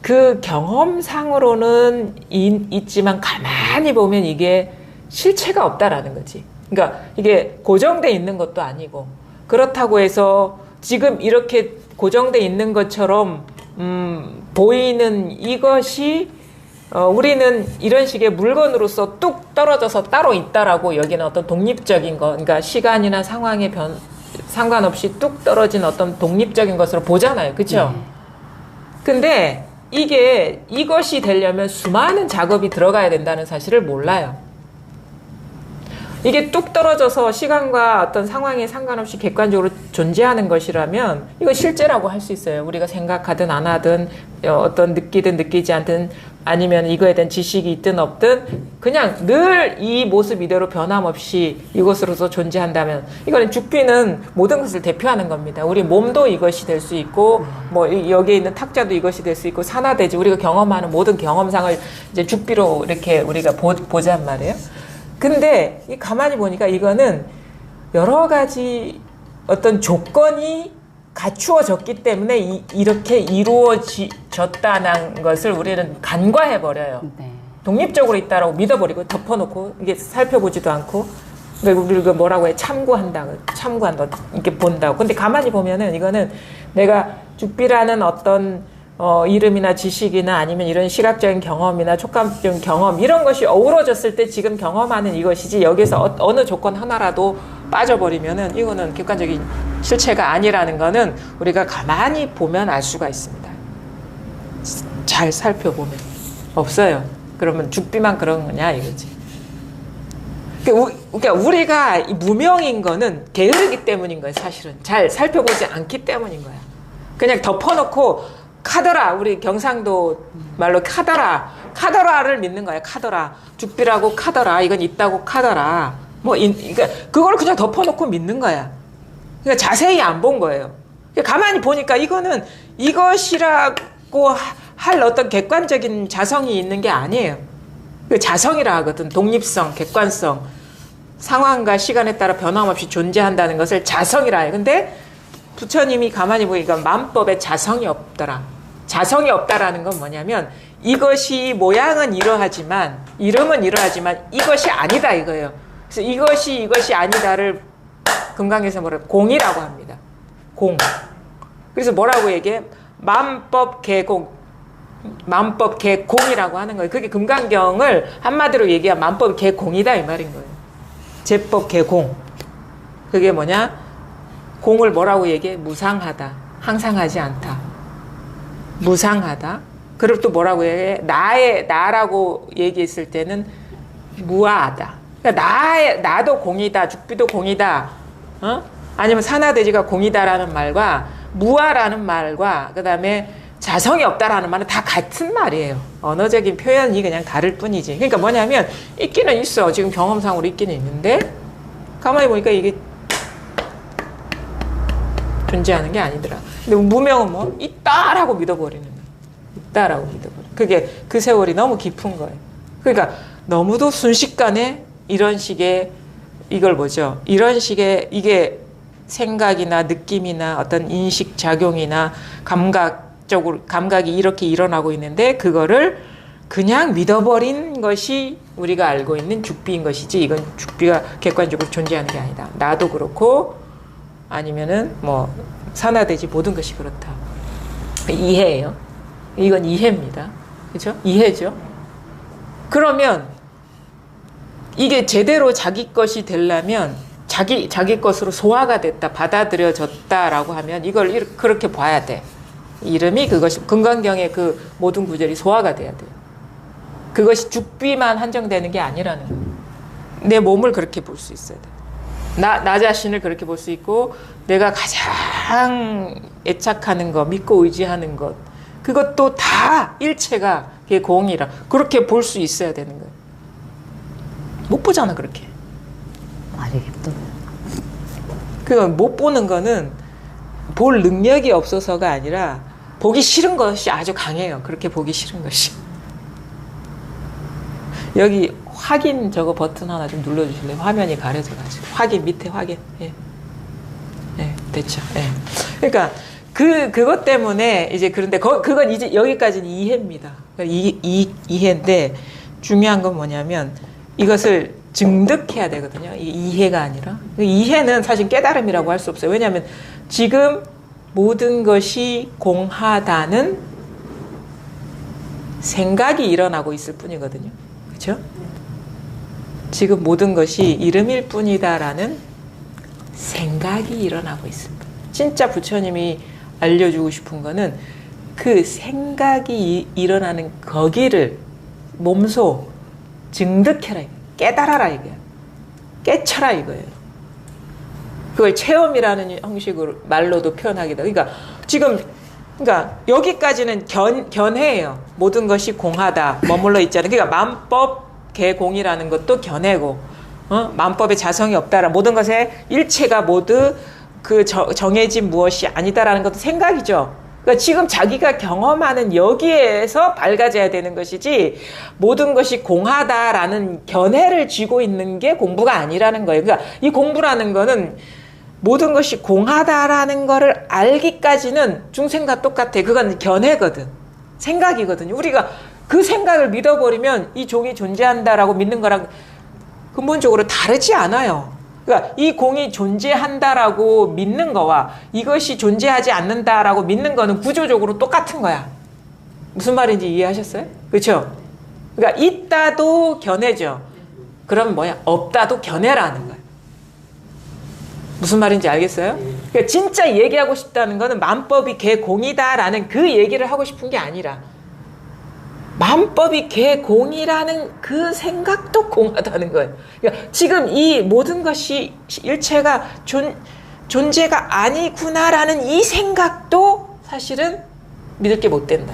Speaker 1: 그 경험상으로는 있지만 가만히 보면 이게 실체가 없다라는 거지. 그러니까 이게 고정돼 있는 것도 아니고 그렇다고 해서 지금 이렇게 고정돼 있는 것처럼 보이는 이것이 우리는 이런 식의 물건으로서 뚝 떨어져서 따로 있다라고 여기는 어떤 독립적인 거, 그러니까 시간이나 상황에 상관없이 뚝 떨어진 어떤 독립적인 것으로 보잖아요. 그렇죠? 근데 이것이 되려면 수많은 작업이 들어가야 된다는 사실을 몰라요. 이게 뚝 떨어져서 시간과 어떤 상황에 상관없이 객관적으로 존재하는 것이라면 이거 실제라고 할 수 있어요. 우리가 생각하든 안 하든 어떤 느끼든 느끼지 않든 아니면 이거에 대한 지식이 있든 없든 그냥 늘 이 모습 이대로 변함없이 이것으로서 존재한다면 이거는 죽비는 모든 것을 대표하는 겁니다. 우리 몸도 이것이 될 수 있고 여기에 있는 탁자도 이것이 될 수 있고 산하대지 우리가 경험하는 모든 경험상을 이제 죽비로 이렇게 우리가 보잔 말이에요. 근데 가만히 보니까 이거는 여러 가지 어떤 조건이 갖추어졌기 때문에 이렇게 이루어졌다는 것을 우리는 간과해버려요.
Speaker 2: 네.
Speaker 1: 독립적으로 있다라고 믿어버리고 덮어놓고 이게 살펴보지도 않고 우리가 뭐라고 해 참고한다 이렇게 본다고. 근데 가만히 보면은 이거는 내가 죽비라는 어떤 이름이나 지식이나 아니면 이런 시각적인 경험이나 촉감적인 경험 이런 것이 어우러졌을 때 지금 경험하는 이것이지 여기서 어느 조건 하나라도 빠져버리면은 이거는 객관적인 실체가 아니라는 거는 우리가 가만히 보면 알 수가 있습니다. 잘 살펴보면 없어요. 그러면 죽비만 그런 거냐 이거지. 그러니까 우리가 무명인 거는 게으르기 때문인 거예요. 사실은 잘 살펴보지 않기 때문인 거야. 그냥 덮어놓고 카더라, 우리 경상도 말로 카더라를 믿는 거야. 카더라, 죽비라고 카더라, 이건 있다고 카더라. 그러니까 그걸 그냥 덮어놓고 믿는 거야. 그러니까 자세히 안 본 거예요. 그러니까 가만히 보니까 이거는 이것이라고 할 어떤 객관적인 자성이 있는 게 아니에요. 그 자성이라 하거든. 독립성, 객관성, 상황과 시간에 따라 변함없이 존재한다는 것을 자성이라 해요. 근데 부처님이 가만히 보니까 만법에 자성이 없더라. 자성이 없다라는 건 뭐냐면 이것이 모양은 이러하지만 이름은 이러하지만 이것이 아니다 이거예요. 그래서 이것이 아니다를 금강에서 뭐라고 공이라고 합니다. 공. 그래서 뭐라고 얘기해? 만법 개공. 만법 개공이라고 하는 거예요. 그게 금강경을 한마디로 얘기하면 만법 개공이다 이 말인 거예요. 제법 개공. 그게 뭐냐? 공을 뭐라고 얘기해? 무상하다. 항상 하지 않다. 무상하다. 그리고 또 뭐라고 얘기해? 나라고 얘기했을 때는 무아하다. 그러니까 나도 공이다. 죽비도 공이다. 아니면 산하대지가 공이다라는 말과 무아라는 말과 그 다음에 자성이 없다라는 말은 다 같은 말이에요. 언어적인 표현이 그냥 다를 뿐이지. 그러니까 뭐냐면 있기는 있어. 지금 경험상으로 있기는 있는데 가만히 보니까 이게 존재하는 게 아니더라. 근데 무명은 뭐 있다라고 믿어버리는 거예요. 있다라고 믿어버려. 그게 그 세월이 너무 깊은 거예요. 그러니까 너무도 순식간에 이런 식의 이걸 뭐죠? 이런 식의 이게 생각이나 느낌이나 어떤 인식 작용이나 감각이 이렇게 일어나고 있는데 그거를 그냥 믿어버린 것이 우리가 알고 있는 죽비인 것이지 이건 죽비가 객관적으로 존재하는 게 아니다. 나도 그렇고 아니면은 뭐 산하대지 모든 것이 그렇다. 이해예요. 이건 이해입니다. 그렇죠? 이해죠. 그러면 이게 제대로 자기 것이 되려면 자기 것으로 소화가 됐다, 받아들여졌다라고 하면 이걸 그렇게 봐야 돼. 이름이 그것이 금강경의 그 모든 구절이 소화가 돼야 돼요. 그것이 죽비만 한정되는 게 아니라는 거예요. 내 몸을 그렇게 볼 수 있어야 돼. 나 자신을 그렇게 볼 수 있고 내가 가장 애착하는 것, 믿고 의지하는 것 그것도 다 일체가 그게 공이라 그렇게 볼 수 있어야 되는 거예요. 못 보잖아 그렇게.
Speaker 2: 알겠다.
Speaker 1: 그건 못 보는 거는 볼 능력이 없어서가 아니라 보기 싫은 것이 아주 강해요. 그렇게 보기 싫은 것이. 여기 확인 저거 버튼 하나 좀 눌러주실래요? 화면이 가려져가지고. 확인, 밑에 확인. 예. 네, 됐죠. 예. 그러니까, 그것 때문에 이제 그런데 그건 이제 여기까지는 이해입니다. 이해인데 중요한 건 뭐냐면 이것을 증득해야 되거든요. 이해가 아니라. 이해는 사실 깨달음이라고 할 수 없어요. 왜냐하면 지금 모든 것이 공하다는 생각이 일어나고 있을 뿐이거든요. 그렇죠? 지금 모든 것이 이름일 뿐이다라는 생각이 일어나고 있을 뿐. 진짜 부처님이 알려주고 싶은 거는 그 생각이 일어나는 거기를 몸소 증득해라. 깨달아라 이거예요. 깨쳐라 이거예요. 그걸 체험이라는 형식으로 말로도 표현하기도. 그러니까 지금 그러니까 여기까지는 견해예요. 모든 것이 공하다 머물러 있잖아요. 그러니까 만법 개공이라는 것도 견해고, 만법에 자성이 없다라 모든 것의 일체가 모두 그 정해진 무엇이 아니다라는 것도 생각이죠. 그러니까 지금 자기가 경험하는 여기에서 밝아져야 되는 것이지 모든 것이 공하다라는 견해를 쥐고 있는 게 공부가 아니라는 거예요. 그러니까 이 공부라는 거는 모든 것이 공하다라는 거를 알기까지는 중생과 똑같아. 그건 견해거든. 생각이거든요. 우리가 그 생각을 믿어버리면 이 종이 존재한다라고 믿는 거랑 근본적으로 다르지 않아요. 그러니까 이 공이 존재한다라고 믿는 거와 이것이 존재하지 않는다라고 믿는 거는 구조적으로 똑같은 거야. 무슨 말인지 이해하셨어요? 그렇죠? 그러니까 있다도 견해죠. 그럼 뭐야? 없다도 견해라는 거예요. 무슨 말인지 알겠어요? 그러니까 진짜 얘기하고 싶다는 거는 만법이 개공이다라는 그 얘기를 하고 싶은 게 아니라 만법이 개공이라는 그 생각도 공하다는 거예요. 그러니까 지금 이 모든 것이 일체가 존재가 아니구나라는 이 생각도 사실은 믿을 게 못 된다.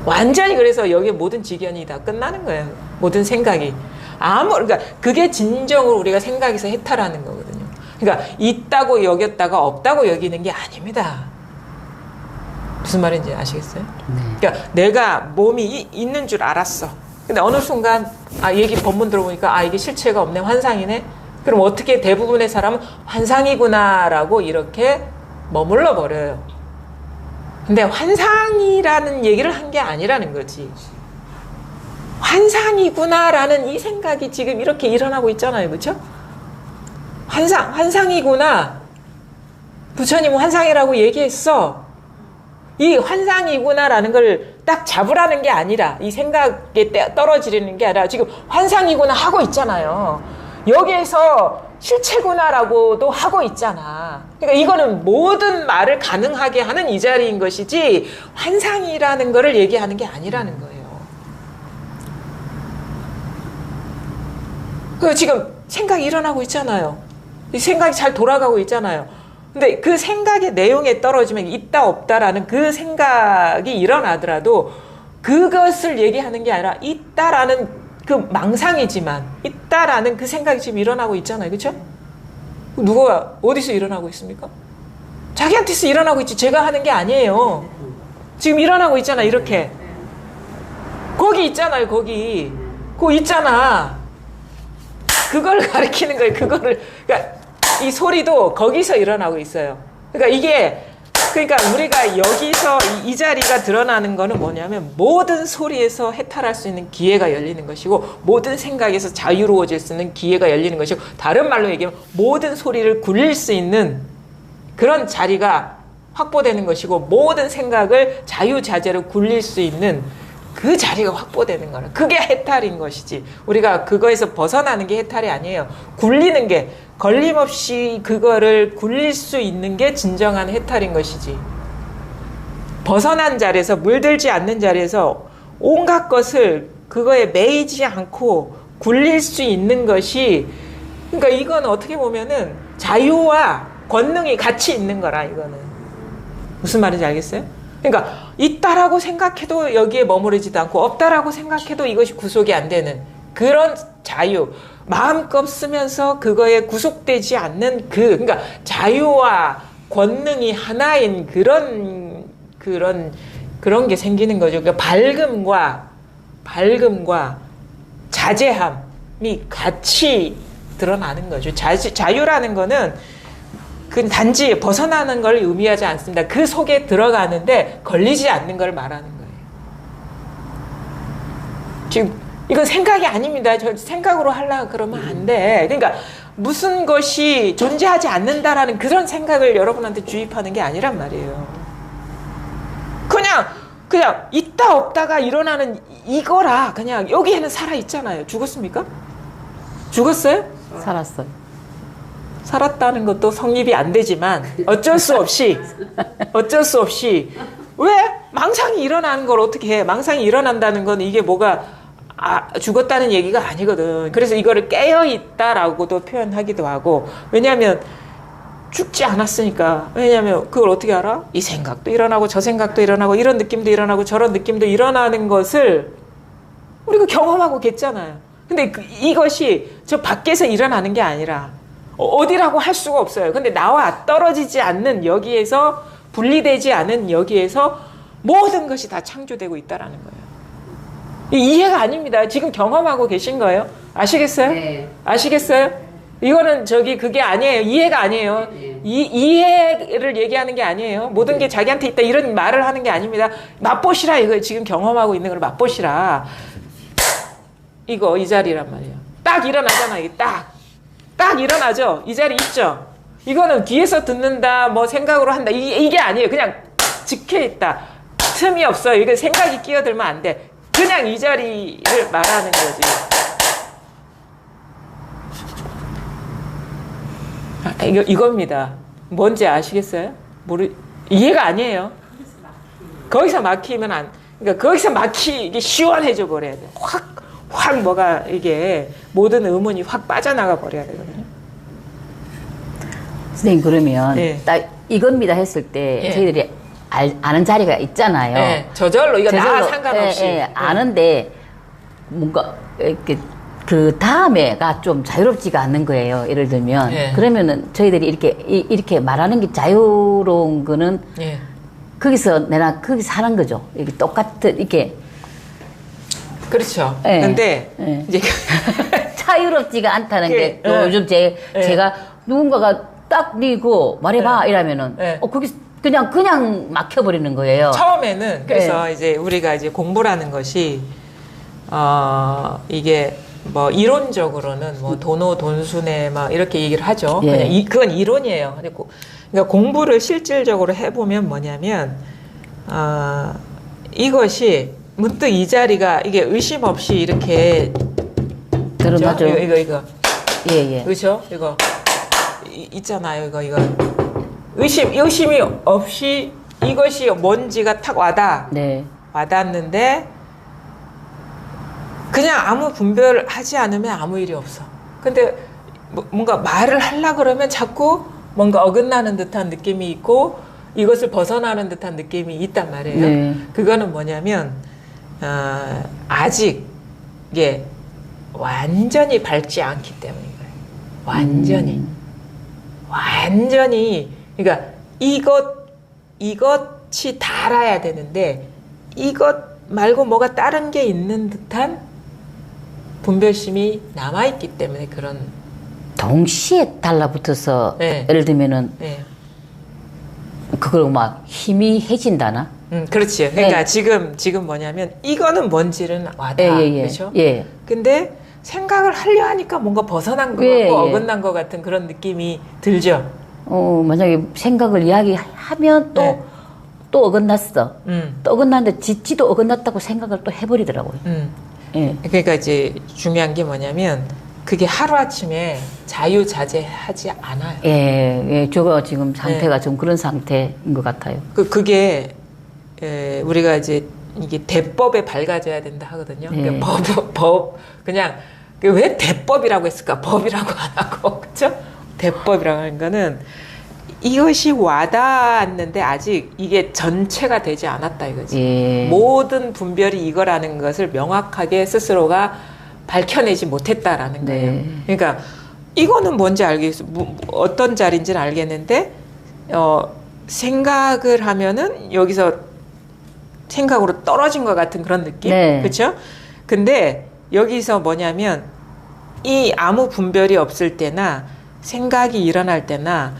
Speaker 1: 완전히 그래서 여기에 모든 지견이 다 끝나는 거예요. 모든 생각이. 그러니까 그게 진정으로 우리가 생각에서 해탈하는 거거든요. 그러니까 있다고 여겼다가 없다고 여기는 게 아닙니다. 무슨 말인지 아시겠어요?
Speaker 2: 네.
Speaker 1: 그러니까 내가 몸이 있는 줄 알았어. 근데 어느 순간 얘기 본문 들어보니까 이게 실체가 없네, 환상이네. 그럼 어떻게 대부분의 사람은 환상이구나라고 이렇게 머물러 버려요. 근데 환상이라는 얘기를 한 게 아니라는 거지. 환상이구나라는 이 생각이 지금 이렇게 일어나고 있잖아요. 그렇죠? 환상이구나. 부처님은 환상이라고 얘기했어. 이 환상이구나라는 걸 딱 잡으라는 게 아니라, 이 생각에 떨어지려는 게 아니라 지금 환상이구나 하고 있잖아요. 여기에서 실체구나라고도 하고 있잖아. 그러니까 이거는 모든 말을 가능하게 하는 이 자리인 것이지 환상이라는 거를 얘기하는 게 아니라는 거예요. 그 지금 생각이 일어나고 있잖아요. 이 생각이 잘 돌아가고 있잖아요. 근데 그 생각의 내용에 떨어지면 있다 없다라는 그 생각이 일어나더라도 그것을 얘기하는 게 아니라 있다라는 그 망상이지만 있다라는 그 생각이 지금 일어나고 있잖아요. 그렇죠? 누가 어디서 일어나고 있습니까? 자기한테서 일어나고 있지 제가 하는 게 아니에요. 지금 일어나고 있잖아. 이렇게 거기 있잖아요. 거기 그거 있잖아. 그걸 가리키는 거예요. 그러니까 이 소리도 거기서 일어나고 있어요. 그러니까 우리가 여기서 이 자리가 드러나는 거는 뭐냐면 모든 소리에서 해탈할 수 있는 기회가 열리는 것이고 모든 생각에서 자유로워질 수 있는 기회가 열리는 것이고 다른 말로 얘기하면 모든 소리를 굴릴 수 있는 그런 자리가 확보되는 것이고 모든 생각을 자유자재로 굴릴 수 있는 그 자리가 확보되는 거라. 그게 해탈인 것이지. 우리가 그거에서 벗어나는 게 해탈이 아니에요. 굴리는 게 걸림없이 그거를 굴릴 수 있는 게 진정한 해탈인 것이지. 벗어난 자리에서 물들지 않는 자리에서 온갖 것을 그거에 매이지 않고 굴릴 수 있는 것이 그러니까 이건 어떻게 보면은 자유와 권능이 같이 있는 거라 이거는. 무슨 말인지 알겠어요? 그러니까 있다라고 생각해도 여기에 머무르지도 않고 없다라고 생각해도 이것이 구속이 안 되는 그런 자유, 마음껏 쓰면서 그거에 구속되지 않는 그러니까 자유와 권능이 하나인 그런 게 생기는 거죠. 그러니까 밝음과 자제함이 같이 드러나는 거죠. 자유라는 거는 그 단지 벗어나는 걸 의미하지 않습니다. 그 속에 들어가는데 걸리지 않는 걸 말하는 거예요. 지금 이건 생각이 아닙니다. 저 생각으로 하려고 그러면 안 돼. 그러니까 무슨 것이 존재하지 않는다라는 그런 생각을 여러분한테 주입하는 게 아니란 말이에요. 그냥 있다 없다가 일어나는 이거라. 그냥 여기에는 살아있잖아요. 죽었습니까? 죽었어요?
Speaker 2: 살았어요.
Speaker 1: 살았다는 것도 성립이 안 되지만 어쩔 수 없이 왜? 망상이 일어나는 걸 어떻게 해? 망상이 일어난다는 건 이게 뭐가 죽었다는 얘기가 아니거든. 그래서 이거를 깨어있다라고도 표현하기도 하고 왜냐하면 죽지 않았으니까. 왜냐하면 그걸 어떻게 알아? 이 생각도 일어나고 저 생각도 일어나고 이런 느낌도 일어나고 저런 느낌도 일어나는 것을 우리가 경험하고 겠잖아요. 근데 이것이 저 밖에서 일어나는 게 아니라 어디라고 할 수가 없어요. 근데 나와 떨어지지 않는 여기에서 분리되지 않은 여기에서 모든 것이 다 창조되고 있다라는 거예요. 이해가 아닙니다. 지금 경험하고 계신 거예요. 아시겠어요?
Speaker 2: 네.
Speaker 1: 아시겠어요? 이거는 그게 아니에요. 이해가 아니에요.
Speaker 2: 네.
Speaker 1: 이해를 얘기하는 게 아니에요. 모든 게 자기한테 있다 이런 말을 하는 게 아닙니다. 맛보시라 이거 지금 경험하고 있는 걸 맛보시라. 이 자리란 말이에요. 딱 일어나잖아. 이게 딱 일어나죠. 이 자리 있죠. 이거는 귀에서 듣는다, 뭐 생각으로 한다. 이게 아니에요. 그냥 직해 있다. 틈이 없어요. 이게 생각이 끼어들면 안 돼. 그냥 이 자리를 말하는 거지. 이겁니다. 뭔지 아시겠어요? 이해가 아니에요. 거기서 막히면 그러니까 거기서 이게 시원해져 버려야 돼. 확 뭐가 이게 모든 의문이 확 빠져나가 버려야 되거든요.
Speaker 2: 선생님, 그러면
Speaker 1: 네.
Speaker 2: 딱 이겁니다 했을 때
Speaker 1: 예.
Speaker 2: 저희들이 아는 자리가 있잖아요.
Speaker 1: 네, 저절로 이거 나와 상관없이.
Speaker 2: 예, 아는데 뭔가 이렇게 그 다음에가 좀 자유롭지가 않는 거예요. 예를 들면
Speaker 1: 예.
Speaker 2: 그러면은 저희들이 이렇게 말하는 게 자유로운 거는
Speaker 1: 예.
Speaker 2: 거기서 사는 거죠. 이렇게 똑같은 이렇게
Speaker 1: 그렇죠.
Speaker 2: 예.
Speaker 1: 근데
Speaker 2: 예.
Speaker 1: 이제
Speaker 2: 자유롭지가 않다는 게 또
Speaker 1: 예.
Speaker 2: 요즘
Speaker 1: 예.
Speaker 2: 제가 누군가가 딱 니고 말해봐
Speaker 1: 예.
Speaker 2: 이러면은
Speaker 1: 예.
Speaker 2: 거기 그냥 막혀버리는 거예요.
Speaker 1: 처음에는 그래서 이제 우리가 이제 공부라는 것이 이게 뭐 이론적으로는 뭐 도노 돈순에 막 이렇게 얘기를 하죠.
Speaker 2: 예.
Speaker 1: 그냥 그건 이론이에요. 그러니까 공부를 실질적으로 해보면 뭐냐면 이것이 문득 이 자리가 이게 의심 없이 이렇게
Speaker 2: 드러나죠.
Speaker 1: 이거
Speaker 2: 예.
Speaker 1: 그렇죠? 이거 있잖아요. 이거 의심이 없이 이것이 뭔지가 탁
Speaker 2: 네.
Speaker 1: 와닿는데 그냥 아무 분별하지 않으면 아무 일이 없어. 근데 뭔가 말을 하려고 그러면 자꾸 뭔가 어긋나는 듯한 느낌이 있고 이것을 벗어나는 듯한 느낌이 있단 말이에요.
Speaker 2: 네.
Speaker 1: 그거는 뭐냐면 아직 이게 완전히 밝지 않기 때문인 거예요. 완전히 그러니까 이것이 달아야 되는데 이것 말고 뭐가 다른 게 있는 듯한 분별심이 남아있기 때문에 그런
Speaker 2: 동시에 달라붙어서
Speaker 1: 네.
Speaker 2: 예를 들면은
Speaker 1: 네.
Speaker 2: 그걸 막 희미해진다나?
Speaker 1: 그렇지. 그러니까
Speaker 2: 네.
Speaker 1: 지금 뭐냐면 이거는 뭔지는 와닿아. 그렇죠?
Speaker 2: 예.
Speaker 1: 근데 생각을 하려 하니까 뭔가 벗어난 것 같고
Speaker 2: 예.
Speaker 1: 어긋난 것 같은 그런 느낌이 들죠.
Speaker 2: 만약에 생각을 이야기하면
Speaker 1: 네.
Speaker 2: 또 어긋났어.
Speaker 1: 음.
Speaker 2: 또 어긋났는데 지도 어긋났다고 생각을 또 해버리더라고요. 예.
Speaker 1: 그러니까 이제 중요한 게 뭐냐면 그게 하루아침에 자유자재하지 않아요.
Speaker 2: 예. 저거 지금 상태가 좀 그런 상태인 것 같아요.
Speaker 1: 그게 우리가 이제 이게 대법에 밝아져야 된다 하거든요.
Speaker 2: 예.
Speaker 1: 그러니까 그냥 왜 대법이라고 했을까? 법이라고 안 하고 그렇죠? 대법이라고 하는 거는 이것이 와닿았는데 아직 이게 전체가 되지 않았다 이거지.
Speaker 2: 예.
Speaker 1: 모든 분별이 이거라는 것을 명확하게 스스로가 밝혀내지 못했다라는 거예요.
Speaker 2: 네.
Speaker 1: 그러니까 이거는 뭔지 알겠어. 어떤 자리인지는 알겠는데 생각을 하면은 여기서 생각으로 떨어진 것 같은 그런 느낌?
Speaker 2: 네.
Speaker 1: 그렇죠? 근데 여기서 뭐냐면 이 아무 분별이 없을 때나 생각이 일어날 때나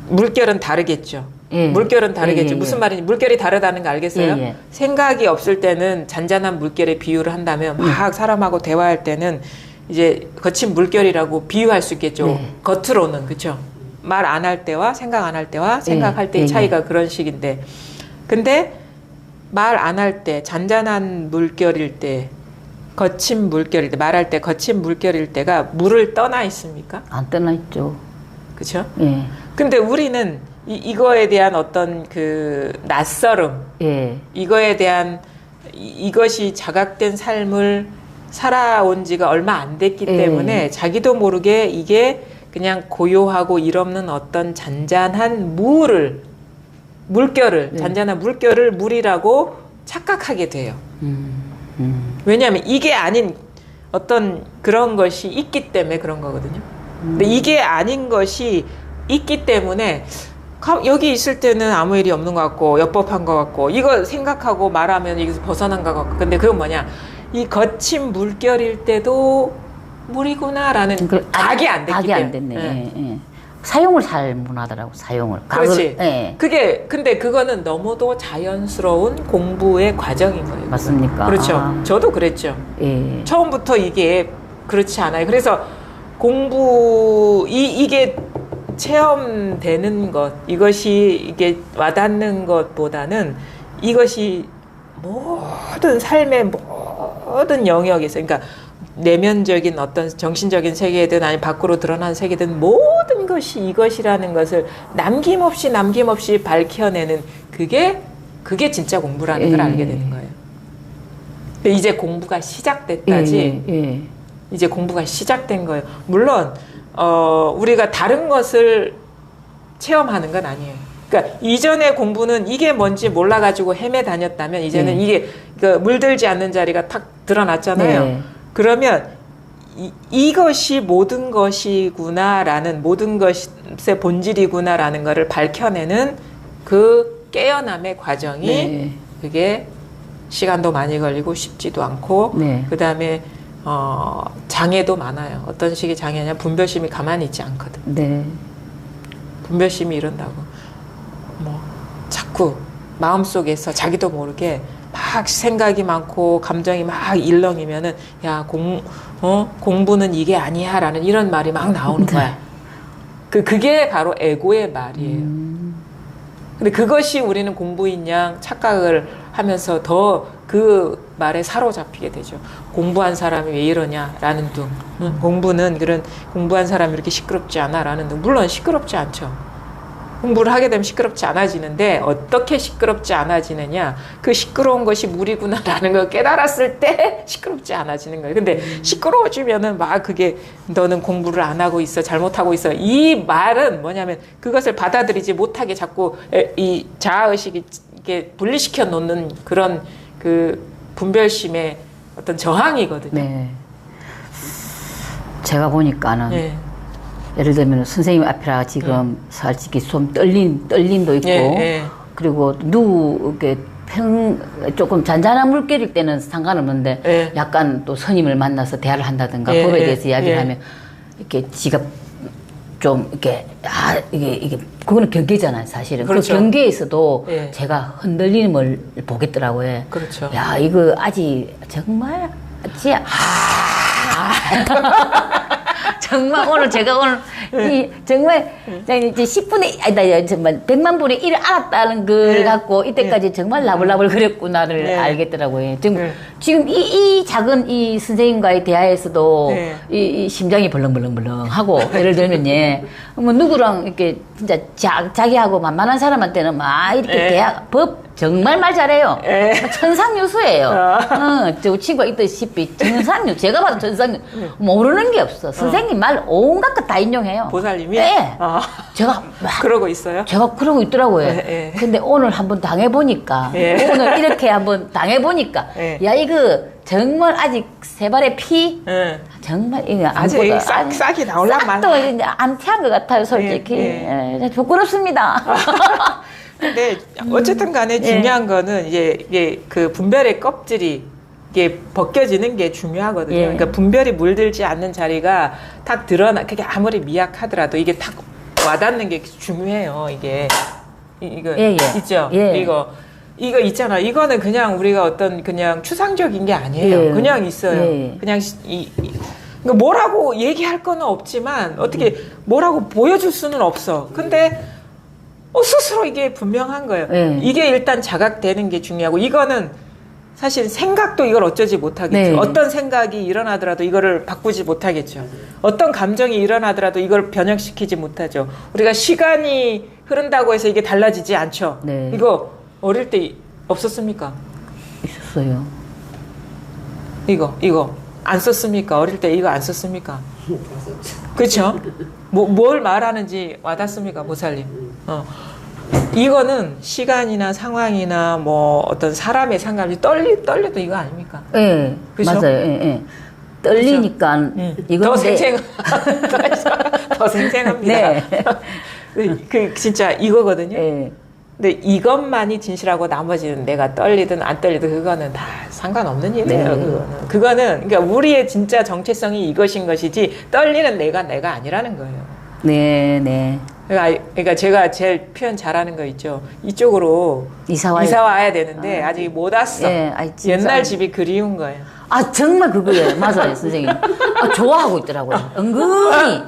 Speaker 1: 물결은 다르겠죠.
Speaker 2: 예.
Speaker 1: 물결은 다르겠죠.
Speaker 2: 예.
Speaker 1: 무슨 말인지 물결이 다르다는 거 알겠어요?
Speaker 2: 예.
Speaker 1: 생각이 없을 때는 잔잔한 물결에 비유를 한다면 막 사람하고 대화할 때는 이제 거친 물결이라고 비유할 수 있겠죠.
Speaker 2: 네.
Speaker 1: 겉으로는 그렇죠. 말 안 할 때와 생각 안 할 때와 생각할 때의
Speaker 2: 예.
Speaker 1: 차이가 그런 식인데 근데 말 안 할 때 잔잔한 물결일 때 거친 물결일 때 말할 때 거친 물결일 때가 물을 떠나 있습니까?
Speaker 2: 안 떠나 있죠.
Speaker 1: 그렇죠?
Speaker 2: 예.
Speaker 1: 근데 우리는 이거에 대한 어떤 그 낯설음,
Speaker 2: 예.
Speaker 1: 이거에 대한 이것이 자각된 삶을 살아온 지가 얼마 안 됐기
Speaker 2: 예.
Speaker 1: 때문에 자기도 모르게 이게 그냥 고요하고 일 없는 어떤 잔잔한 물결을
Speaker 2: 네.
Speaker 1: 잔잔한 물결을 물이라고 착각하게 돼요. 왜냐하면 이게 아닌 어떤 그런 것이 있기 때문에 그런 거거든요. 근데 이게 아닌 것이 있기 때문에 여기 있을 때는 아무 일이 없는 것 같고 엽법한 것 같고 이거 생각하고 말하면 여기서 벗어난 것 같고 근데 그건 뭐냐 이 거친 물결일 때도 물이구나라는 각이 안 됐기
Speaker 2: 각이
Speaker 1: 때문에
Speaker 2: 안 됐네. 예. 사용을 잘 못하더라고. 사용을.
Speaker 1: 그렇지.
Speaker 2: 예.
Speaker 1: 근데 그거는 너무도 자연스러운 공부의 과정인 거예요.
Speaker 2: 맞습니까?
Speaker 1: 그렇죠.
Speaker 2: 아.
Speaker 1: 저도 그랬죠.
Speaker 2: 예.
Speaker 1: 처음부터 이게 그렇지 않아요. 그래서 이게 체험되는 것, 이것이 이게 와닿는 것보다는 이것이 모든 삶의 모든 영역에서, 그러니까 내면적인 어떤 정신적인 세계든 아니 밖으로 드러난 세계든 모든 것이 이것이라는 것을 남김없이 밝혀내는 그게 진짜 공부라는 걸 알게 되는 거예요. 이제 공부가 시작됐다지. 이제 공부가 시작된 거예요. 물론 우리가 다른 것을 체험하는 건 아니에요. 그러니까 이전의 공부는 이게 뭔지 몰라가지고 헤매 다녔다면 이제는 이게 물들지 않는 자리가 탁 드러났잖아요. 그러면 이것이 모든 것이구나라는, 모든 것의 본질이구나라는 것을 밝혀내는 그 깨어남의 과정이 그게 시간도 많이 걸리고 쉽지도 않고 그 다음에 장애도 많아요. 어떤 식의 장애냐, 분별심이 가만히 있지 않거든. 분별심이 이런다고 뭐 자꾸 마음속에서 자기도 모르게 막 생각이 많고 감정이 막 일렁이면은 야, 공부는 이게 아니야 라는 이런 말이 막 나오는 거야. 그게 바로 에고의 말이에요. 근데 그것이 우리는 공부인 양 착각을 하면서 더 그 말에 사로잡히게 되죠. 공부한 사람이 왜 이러냐 라는 둥. 공부는 그런 공부한 사람이 이렇게 시끄럽지 않아 라는 둥. 물론 시끄럽지 않죠. 공부를 하게 되면 시끄럽지 않아지는데 어떻게 시끄럽지 않아지느냐, 그 시끄러운 것이 물이구나라는 걸 깨달았을 때 시끄럽지 않아지는 거예요. 근데 시끄러워지면은 막 그게 너는 공부를 안 하고 있어, 잘못하고 있어, 이 말은 뭐냐면 그것을 받아들이지 못하게 자꾸 이 자아의식이 이렇게 분리시켜 놓는 그런 그 분별심의 어떤 저항이거든요. 제가
Speaker 2: 보니까는 예를 들면 선생님 앞이라 지금 솔직히 좀 떨림도 있고 그리고 이렇게 조금 잔잔한 물결일 때는 상관없는데 약간 또 스님을 만나서 대화를 한다든가 법에 대해서 이야기를 하면 이렇게 지가 좀 이렇게 이게 그거는 경계잖아요, 사실은.
Speaker 1: 그렇죠.
Speaker 2: 그 경계에서도 제가 흔들림을 보겠더라고요.
Speaker 1: 그렇죠.
Speaker 2: 야, 이거 아직 정말 정말 오늘 제가 오늘 정말 이제 10분의 아니다 정말 100만 분의 1을 알았다는 걸 갖고 이때까지 정말 나불나불 그랬구나를 알겠더라고요. 지금 이 작은 이 선생님과의 대화에서도 이 심장이 벌렁벌렁벌렁하고 예를 들면 뭐 누구랑 이렇게 진짜 자기하고 만만한 사람한테는 막 이렇게 대화 법 정말 말 잘해요. 천상유수예요. 저 친구가 있다시피 천상유. 제가 봐도 천상유. 모르는 게 없어. 선생님 말 온갖 것 다 인용해요.
Speaker 1: 보살님이?
Speaker 2: 제가 막
Speaker 1: 그러고 있어요?
Speaker 2: 제가 그러고 있더라고요. 근데 오늘 한번 당해보니까 오늘 이렇게 한번 당해보니까 야, 이거 정말 아직 세 발의 피 정말 이거
Speaker 1: 아직 싹이 나올란 말.
Speaker 2: 싹도 안 태한 것 같아요, 솔직히. 부끄럽습니다.
Speaker 1: 근데 어쨌든 간에 중요한 거는 이게 그 분별의 껍질이 이게 벗겨지는 게 중요하거든요. 그러니까 분별이 물들지 않는 자리가 딱 드러나, 그게 아무리 미약하더라도 이게 딱 와닿는 게 중요해요. 이거 있죠? 이거 있잖아. 이거는 그냥 우리가 어떤 그냥 추상적인 게 아니에요. 그냥 있어요. 그냥 그러니까 뭐라고 얘기할 거는 없지만 어떻게 뭐라고 보여줄 수는 없어. 근데 스스로 이게 분명한 거예요. 이게 일단 자각되는 게 중요하고, 이거는 사실 생각도 이걸 어쩌지 못하겠죠. 어떤 생각이 일어나더라도 이거를 바꾸지 못하겠죠. 어떤 감정이 일어나더라도 이걸 변형시키지 못하죠. 우리가 시간이 흐른다고 해서 이게 달라지지 않죠. 이거 어릴 때 없었습니까?
Speaker 2: 있었어요.
Speaker 1: 이거 안 썼습니까? 어릴 때 이거 안 썼습니까? 그렇죠? 뭘 말하는지 와닿습니까, 보살님? 이거는 시간이나 상황이나 뭐 어떤 사람의 상관없이 떨려도 이거 아닙니까?
Speaker 2: 그렇죠? 맞아요. 떨리니까 이거
Speaker 1: 더 생생합니다. 그 진짜 이거거든요. 근데 이것만이 진실하고 나머지는 내가 떨리든 안 떨리든 그거는 다 상관없는 일이에요. 그거는 그러니까 우리의 진짜 정체성이 이것인 것이지 떨리는 내가 아니라는 거예요. 그러니까 제가 제일 표현 잘하는 거 있죠. 이쪽으로 이사 와야 되는데 아직 못 왔어. 옛날 집이 그리운 거예요.
Speaker 2: 정말 그거예요. 맞아요, 선생님. 좋아하고 있더라고요. 은근히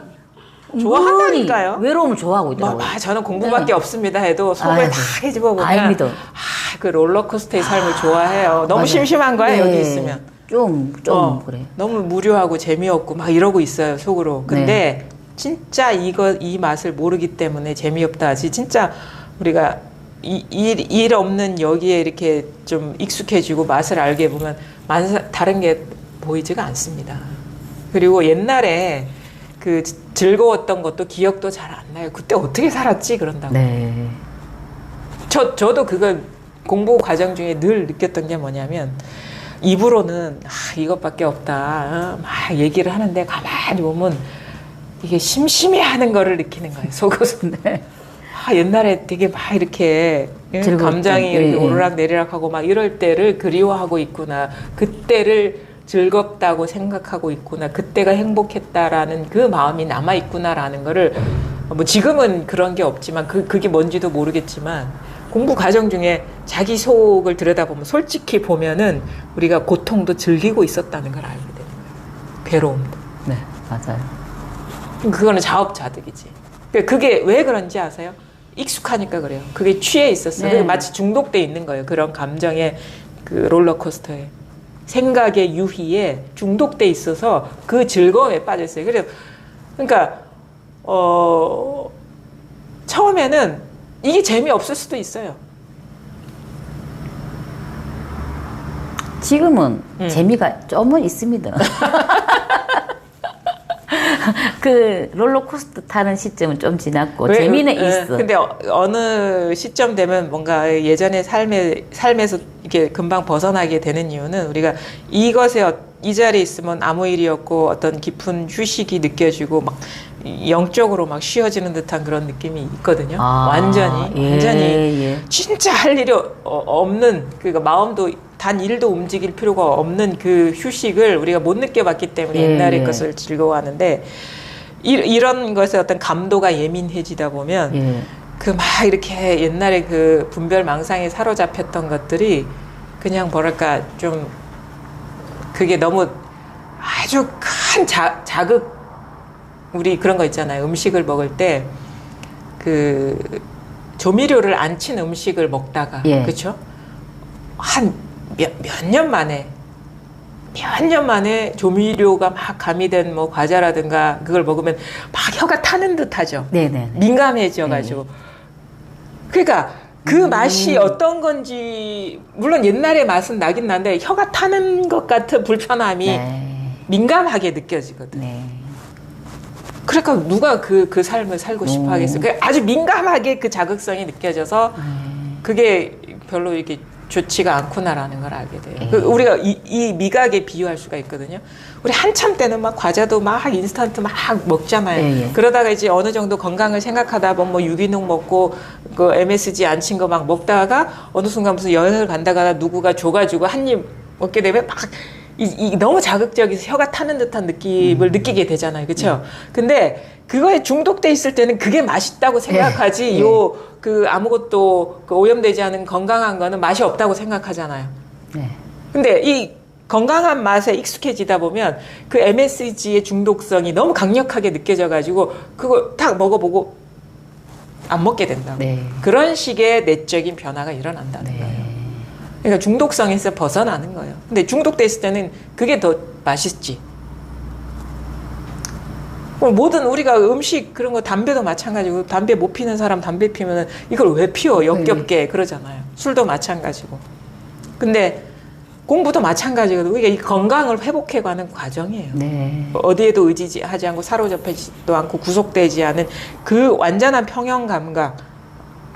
Speaker 1: 좋아한다니까요.
Speaker 2: 외로움을 좋아하고 있더라고요.
Speaker 1: 저는 공부밖에 없습니다 해도 속을 다 헤집어 보면 그 롤러코스터의 삶을 좋아해요. 너무
Speaker 2: 맞아요.
Speaker 1: 심심한 거야,
Speaker 2: 네.
Speaker 1: 여기 있으면.
Speaker 2: 좀 그래.
Speaker 1: 너무 무료하고 재미없고 막 이러고 있어요, 속으로. 근데 진짜 이 맛을 모르기 때문에 재미없다 하지. 진짜 우리가 일 없는 여기에 이렇게 좀 익숙해지고 맛을 알게 보면 다른 게 보이지가 않습니다. 그리고 옛날에 그 즐거웠던 것도 기억도 잘 안 나요. 그때 어떻게 살았지? 그런다고.
Speaker 2: 네.
Speaker 1: 저도 그걸 공부 과정 중에 늘 느꼈던 게 뭐냐면 입으로는 이것밖에 없다 막 얘기를 하는데 가만히 보면 이게 심심해하는 거를 느끼는 거예요. 속으로.
Speaker 2: 네.
Speaker 1: 옛날에 되게 막 이렇게
Speaker 2: 즐겁죠.
Speaker 1: 감정이 이렇게
Speaker 2: 예.
Speaker 1: 오르락 내리락 하고 막 이럴 때를 그리워하고 있구나. 그때를 즐겁다고 생각하고 있구나. 그때가 행복했다라는 그 마음이 남아 있구나라는 거를 뭐 지금은 그런 게 없지만 그게 뭔지도 모르겠지만 공부 과정 중에 자기 속을 들여다보면 솔직히 보면은 우리가 고통도 즐기고 있었다는 걸 알게 되는 거예요. 괴로움도.
Speaker 2: 네, 맞아요.
Speaker 1: 그거는 자업자득이지. 그게 왜 그런지 아세요? 익숙하니까 그래요. 그게 취해 있었어요.
Speaker 2: 네.
Speaker 1: 마치 중독돼 있는 거예요. 그런 감정의 그 롤러코스터에. 생각의 유희에 중독돼 있어서 그 즐거움에 빠져 있어요. 그러니까 처음에는 이게 재미없을 수도 있어요.
Speaker 2: 지금은 재미가 좀은 있습니다. 그 롤러코스터 타는 시점은 좀 지났고 재미는 있어.
Speaker 1: 근데 어느 시점 되면 뭔가 예전의 삶에서 이렇게 금방 벗어나게 되는 이유는 우리가 이 자리에 있으면 아무 일이 없고 어떤 깊은 휴식이 느껴지고 막 영적으로 막 쉬어지는 듯한 그런 느낌이 있거든요. 완전히 진짜 할 일이 없는 그러니까 마음도 단 일도 움직일 필요가 없는 그 휴식을 우리가 못 느껴봤기 때문에 옛날의 것을 즐거워하는데 이런 것에 어떤 감도가 예민해지다 보면 그 막 이렇게 옛날에 그 분별망상에 사로잡혔던 것들이 그냥 뭐랄까 좀 그게 너무 아주 큰 자극 우리 그런 거 있잖아요. 음식을 먹을 때 그 조미료를 안 친 음식을 먹다가 그렇죠? 한 몇 년 만에 조미료가 막 가미된 뭐 과자라든가 그걸 먹으면 막 혀가 타는 듯하죠.
Speaker 2: 네네.
Speaker 1: 민감해져가지고. 그러니까 그 맛이 어떤 건지 물론 옛날의 맛은 나긴 난데 혀가 타는 것 같은 불편함이 민감하게 느껴지거든. 그러니까 누가 그 삶을 살고 싶어 하겠어요. 아주 민감하게 그 자극성이 느껴져서 그게 별로 이렇게 좋지가 않구나라는 걸 알게 돼요. 우리가 이 미각에 비유할 수가 있거든요. 우리 한참 때는 막 과자도 막 인스턴트 막 먹잖아요. 그러다가 이제 어느 정도 건강을 생각하다 보면 뭐 유기농 먹고 그 MSG 안 친 거 막 먹다가 어느 순간 무슨 여행을 간다가 누구가 줘가지고 한 입 먹게 되면 막 너무 자극적이서 혀가 타는 듯한 느낌을 느끼게 되잖아요. 그렇죠? 근데 그거에 중독돼 있을 때는 그게 맛있다고 생각하지 그 아무것도 그 오염되지 않은 건강한 거는 맛이 없다고 생각하잖아요. 근데 이 건강한 맛에 익숙해지다 보면 그 MSG의 중독성이 너무 강력하게 느껴져가지고 그거 딱 먹어보고 안 먹게 된다고. 그런 식의 내적인 변화가 일어난다는 거예요. 그러니까 중독성에서 벗어나는 거예요. 근데 중독돼 있을 때는 그게 더 맛있지. 모든 우리가 음식 그런 거 담배도 마찬가지고 담배 못 피는 사람 담배 피면은 이걸 왜 피워 역겹게 그러잖아요. 술도 마찬가지고. 근데 공부도 마찬가지거든요. 그러니까 이 건강을 회복해가는 과정이에요. 어디에도 의지하지 않고 사로잡히지도 않고 구속되지 않은 그 완전한 평형 감각.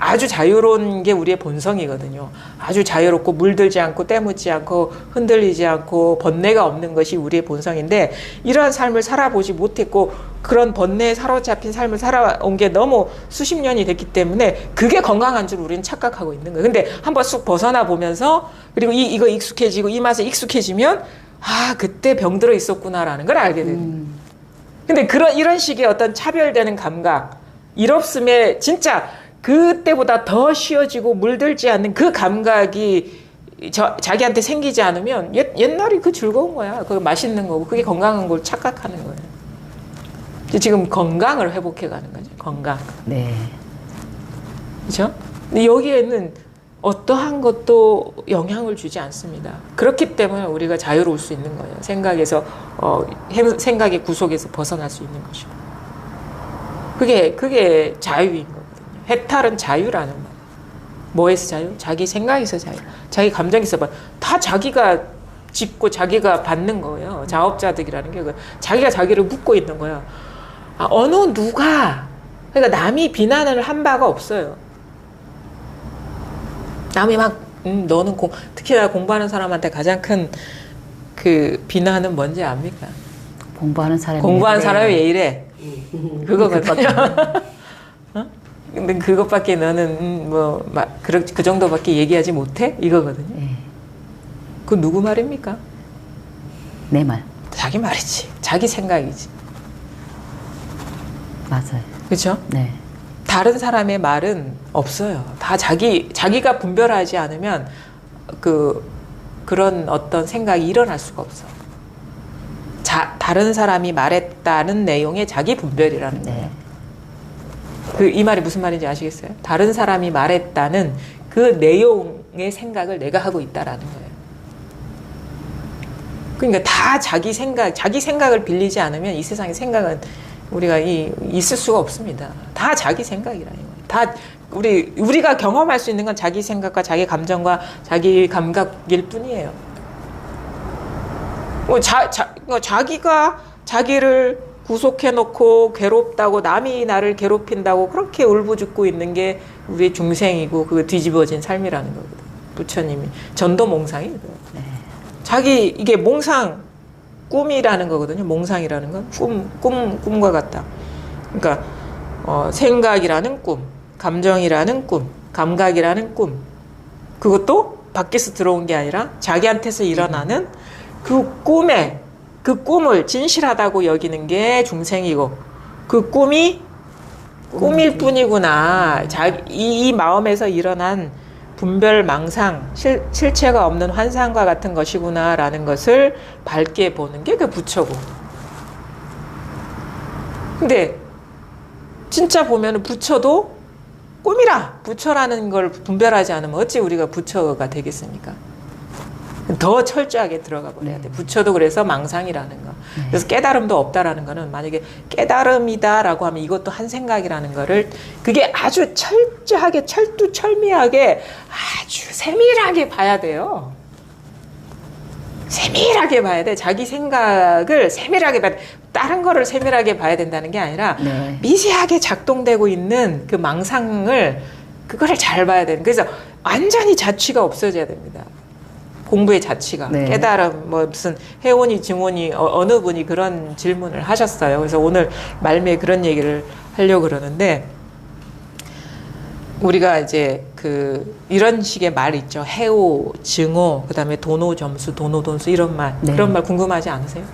Speaker 1: 아주 자유로운 게 우리의 본성이거든요. 아주 자유롭고 물들지 않고 때묻지 않고 흔들리지 않고 번뇌가 없는 것이 우리의 본성인데 이러한 삶을 살아보지 못했고 그런 번뇌에 사로잡힌 삶을 살아온 게 너무 수십 년이 됐기 때문에 그게 건강한 줄 우리는 착각하고 있는 거예요. 근데 한번 쑥 벗어나 보면서 그리고 이거 익숙해지고 이 맛에 익숙해지면 그때 병들어 있었구나라는 걸 알게 돼요. 근데 이런 식의 어떤 차별되는 감각, 일없음에 진짜 그때보다 더 쉬워지고 물들지 않는 그 감각이 자기한테 생기지 않으면 옛날이 그 즐거운 거야. 그 맛있는 거고 그게 건강한 걸 착각하는 거예요. 지금 건강을 회복해 가는 거죠. 건강.
Speaker 2: 네.
Speaker 1: 그렇죠? 근데 여기에는 어떠한 것도 영향을 주지 않습니다. 그렇기 때문에 우리가 자유로울 수 있는 거예요. 생각에서 생각의 구속에서 벗어날 수 있는 것이고. 그게 자유인 거거든요. 해탈은 자유라는 말. 뭐에서 자유? 자기 생각에서 자유. 자기 감정에서 다 자기가 짓고 자기가 받는 거예요. 자업자득이라는 게 자기가 자기를 묻고 있는 거예요. 어느 누가 그러니까 남이 비난을 한 바가 없어요. 남이 막 너는 특히나 공부하는 사람한테 가장 큰 그 비난은 뭔지 압니까?
Speaker 2: 공부하는 사람이
Speaker 1: 왜 이래? 그거거든요. 어? 근데 그것밖에 너는 그 정도밖에 얘기하지 못해? 이거거든요.
Speaker 2: 네.
Speaker 1: 그 누구 말입니까?
Speaker 2: 내 말.
Speaker 1: 자기 말이지. 자기 생각이지.
Speaker 2: 맞아요.
Speaker 1: 그렇죠?
Speaker 2: 네.
Speaker 1: 다른 사람의 말은 없어요. 다 자기가 분별하지 않으면 그런 어떤 생각이 일어날 수가 없어. 다른 사람이 말했다는 내용의 자기 분별이라는 거예요.
Speaker 2: 네.
Speaker 1: 이 말이 무슨 말인지 아시겠어요? 다른 사람이 말했다는 그 내용의 생각을 내가 하고 있다라는 거예요. 그러니까 다 자기 생각을 빌리지 않으면 이 세상의 생각은 우리가 있을 수가 없습니다. 다 자기 생각이라는 거예요. 다 우리가 경험할 수 있는 건 자기 생각과 자기 감정과 자기 감각일 뿐이에요. 자기가 자기를 구속해놓고 괴롭다고 남이 나를 괴롭힌다고 그렇게 울부짖고 있는 게 우리의 중생이고 그 뒤집어진 삶이라는 거거든. 부처님이 전도몽상이거든. 네. 이게 몽상 꿈이라는 거거든요. 몽상이라는 건 꿈과 같다. 그러니까 생각이라는 꿈, 감정이라는 꿈, 감각이라는 꿈. 그것도 밖에서 들어온 게 아니라 자기한테서 일어나는 그 꿈을 진실하다고 여기는 게 중생이고 그 꿈이 꿈일 뿐이구나. 이 마음에서 일어난 분별, 망상, 실체가 없는 환상과 같은 것이구나라는 것을 밝게 보는 게 그 부처고. 근데 진짜 보면은 부처도 꿈이라 부처라는 걸 분별하지 않으면 어찌 우리가 부처가 되겠습니까? 더 철저하게 들어가 버려야 돼. 부처도 그래서 망상이라는 거. 그래서 깨달음도 없다라는 거는 만약에 깨달음이다라고 하면 이것도 한 생각이라는 거를 그게 아주 철저하게 철두철미하게 아주 세밀하게 봐야 돼요. 세밀하게 봐야 돼. 자기 생각을 세밀하게 봐야 돼. 다른 거를 세밀하게 봐야 된다는 게 아니라 미세하게 작동되고 있는 그 망상을 그거를 잘 봐야 되는. 그래서 완전히 자취가 없어져야 됩니다. 공부의 자취가. 깨달음, 무슨 혜원이, 증원이, 어느 분이 그런 질문을 하셨어요. 그래서 오늘 말미에 그런 얘기를 하려고 그러는데, 우리가 이제 이런 식의 말 있죠. 해오, 증오, 그 다음에 도노, 점수, 도노, 돈수, 이런 말. 그런 말 궁금하지 않으세요?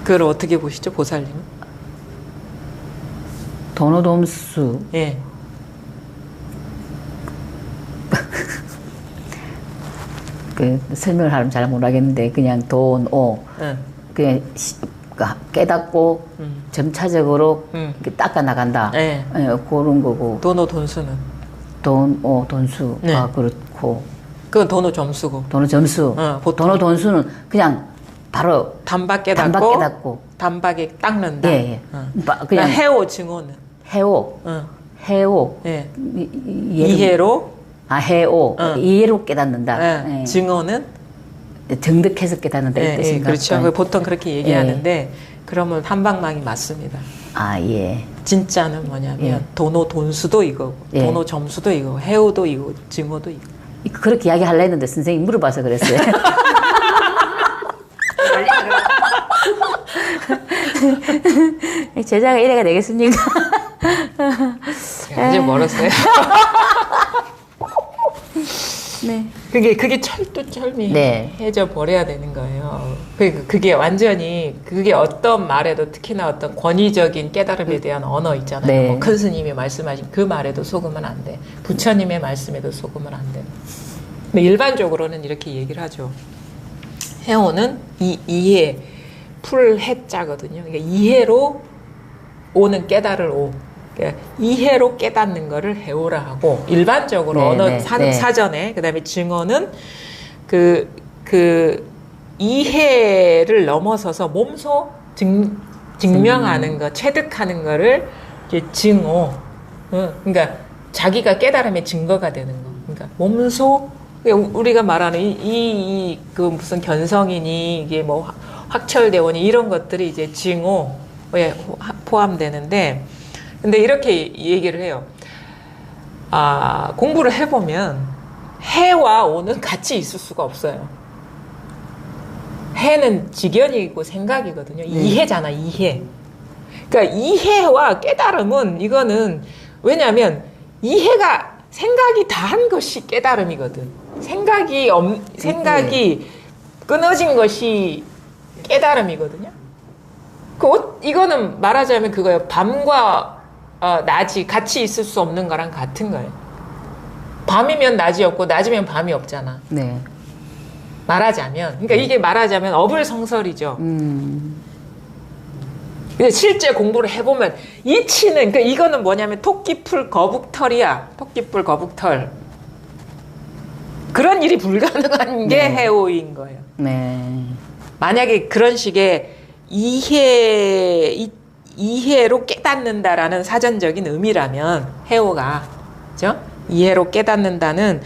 Speaker 1: 그걸 어떻게 보시죠, 보살님은?
Speaker 2: 도노, 돈수.
Speaker 1: 예.
Speaker 2: 설명을 하면 잘 못하겠는데 그냥 돈, 오, 그냥 깨닫고 점차적으로 닦아 나간다. 그런 거고.
Speaker 1: 도노, 돈수는?
Speaker 2: 돈수가 그렇고.
Speaker 1: 그건 도노, 점수고.
Speaker 2: 도노, 점수. 도노, 돈수는 그냥 바로
Speaker 1: 단박 깨닫고 단박에 닦는다. 그냥 해오, 증오는?
Speaker 2: 해오.
Speaker 1: 이해로?
Speaker 2: 해오. 이해로 깨닫는다.
Speaker 1: 증오는?
Speaker 2: 정득해서 깨닫는다. 이 뜻인가?
Speaker 1: 그렇죠. 보통 그렇게 얘기하는데 그러면 한방망이 맞습니다. 진짜는 뭐냐면 도노, 돈수도 이거고 도노, 점수도 이거고 해오도 이거고 증오도 이거.
Speaker 2: 그렇게 이야기하려 했는데 선생님이 물어봐서 그랬어요. 제자가 이래가 되겠습니까?
Speaker 1: 아직 멀었어요.
Speaker 2: 네.
Speaker 1: 그게 철두철미해져 버려야 되는 거예요. 그게 완전히 그게 어떤 말에도 특히나 어떤 권위적인 깨달음에 대한 언어 있잖아요. 큰 스님이 말씀하신 그 말에도 속으면 안 돼. 부처님의 말씀에도 속으면 안 돼. 근데 일반적으로는 이렇게 얘기를 하죠. 해오는 이해, 풀해자거든요. 그러니까 이해로 오는 깨달을 오. 그러니까 이해로 깨닫는 거를 해오라 하고 일반적으로
Speaker 2: 네,
Speaker 1: 언어
Speaker 2: 네, 네.
Speaker 1: 사전에 그다음에 증오는 그 이해를 넘어서서 몸소 증명하는 거, 체득하는 거를 이제 증오. 그러니까 자기가 깨달음의 증거가 되는 거. 그러니까 몸소 우리가 말하는 그 무슨 견성이니 이게 뭐 확철대원이 이런 것들이 이제 증오에 포함되는데, 근데 이렇게 얘기를 해요. 아, 공부를 해보면 해와 오는 같이 있을 수가 없어요. 해는 직연이고 생각이거든요. 이해잖아, 이해. 그러니까 이해와 깨달음은 이거는 왜냐하면 이해가 생각이 다한 것이 깨달음이거든. 생각이 끊어진 것이 깨달음이거든요. 이거는 말하자면 그거예요. 밤과 낮이 같이 있을 수 없는 거랑 같은 거예요. 밤이면 낮이 없고 낮이면 밤이 없잖아.
Speaker 2: 네.
Speaker 1: 말하자면. 그러니까 이게 말하자면 어불성설이죠. 근데 실제 공부를 해보면 이치는, 그러니까 이거는 뭐냐면 토끼풀 거북털이야. 토끼풀 거북털. 그런 일이 불가능한 게
Speaker 2: 네.
Speaker 1: 해오인 거예요.
Speaker 2: 네.
Speaker 1: 만약에 그런 식의 이해로 깨닫는다라는 사전적인 의미라면 해오가, 그죠? 이해로 깨닫는다는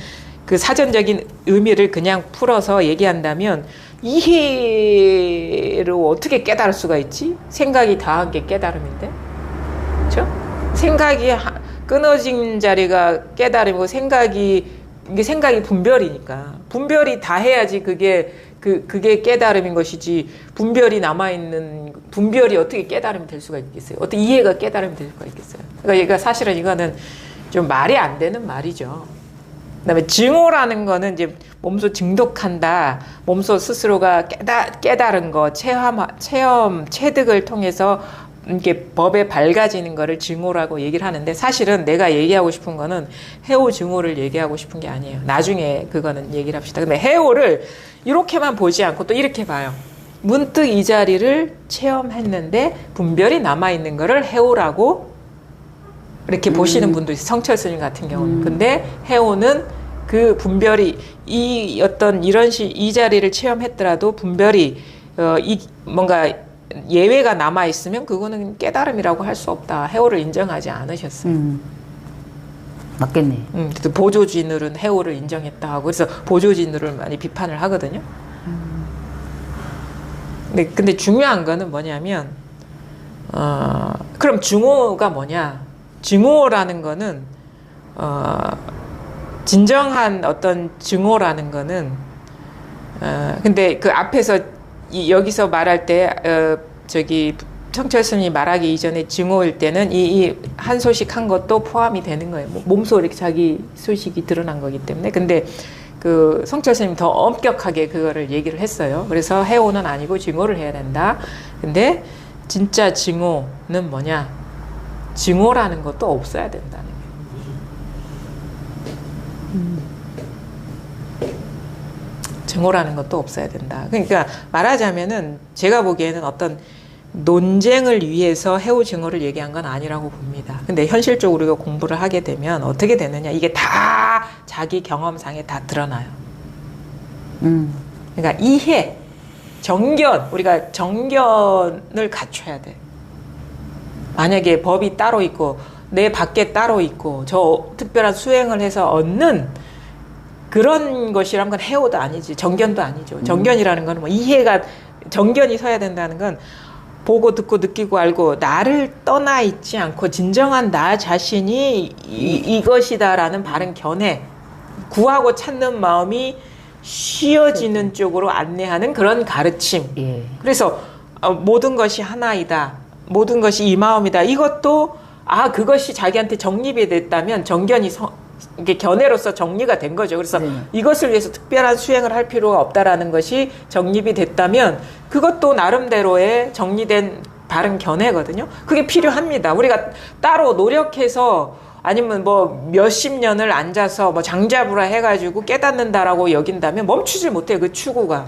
Speaker 1: 그 사전적인 의미를 그냥 풀어서 얘기한다면 이해로 어떻게 깨달을 수가 있지? 생각이 다한 게 깨달음인데, 그렇죠? 생각이 끊어진 자리가 깨달음이고 생각이 분별이니까 분별이 다 해야지 그게 깨달음인 것이지. 분별이 어떻게 깨달음이 될 수가 있겠어요? 어떻게 이해가 깨달음이 될 수가 있겠어요? 그러니까 사실은 이거는 좀 말이 안 되는 말이죠. 그다음에 증오라는 거는 이제 몸소 증독한다. 몸소 스스로가 깨달은 거, 체험, 체득을 통해서 이렇게 법에 밝아지는 거를 증오라고 얘기를 하는데, 사실은 내가 얘기하고 싶은 거는 해오 증오를 얘기하고 싶은 게 아니에요. 나중에 그거는 얘기를 합시다. 근데 해오를 이렇게만 보지 않고 또 이렇게 봐요. 문득 이 자리를 체험했는데 분별이 남아있는 거를 해오라고 이렇게 보시는 분도 있어요. 성철 스님 같은 경우는. 근데 해오는 그 분별이 이 자리를 체험했더라도 분별이 뭔가 예외가 남아 있으면 그거는 깨달음이라고 할 수 없다. 해오를 인정하지 않으셨어요.
Speaker 2: 맞겠네.
Speaker 1: 보조진을은 해오를 인정했다 하고, 그래서 보조진을을 많이 비판을 하거든요. 근데 중요한 거는 뭐냐면, 그럼 증오가 뭐냐? 증오라는 거는, 진정한 어떤 증오라는 거는, 근데 그 앞에서, 여기서 말할 때, 성철 스님이 말하기 이전에 증오일 때는 이 한 소식 한 것도 포함이 되는 거예요. 몸소 이렇게 자기 소식이 드러난 거기 때문에. 근데 그 성철 스님이 더 엄격하게 그거를 얘기를 했어요. 그래서 해오는 아니고 증오를 해야 된다. 근데 진짜 증오는 뭐냐? 증오라는 것도 없어야 된다는 거예요. 증오라는 것도 없어야 된다. 그러니까 말하자면은 제가 보기에는 어떤 논쟁을 위해서 해오 증오를 얘기한 건 아니라고 봅니다. 근데 현실적으로 우리가 공부를 하게 되면 어떻게 되느냐? 이게 다 자기 경험상에 다 드러나요. 그러니까 이해, 정견, 우리가 정견을 갖춰야 돼. 만약에 법이 따로 있고 내 밖에 따로 있고 저 특별한 수행을 해서 얻는 그런 것이란 건 해오도 아니지, 정견도 아니죠. 정견이라는 건 뭐 이해가, 정견이 서야 된다는 건 보고 듣고 느끼고 알고 나를 떠나 있지 않고 진정한 나 자신이 이것이다라는 바른 견해, 구하고 찾는 마음이 쉬어지는 쪽으로 안내하는 그런 가르침.
Speaker 2: 예.
Speaker 1: 그래서 모든 것이 하나이다, 모든 것이 이 마음이다, 이것도 그것이 자기한테 정립이 됐다면 정견이 이게 견해로서 정리가 된 거죠. 그래서
Speaker 2: 네.
Speaker 1: 이것을 위해서 특별한 수행을 할 필요가 없다라는 것이 정립이 됐다면 그것도 나름대로의 정리된 바른 견해거든요. 그게 필요합니다. 우리가 따로 노력해서 아니면 뭐 몇십 년을 앉아서 뭐 장자부라 해가지고 깨닫는다라고 여긴다면 멈추질 못해요. 그 추구가.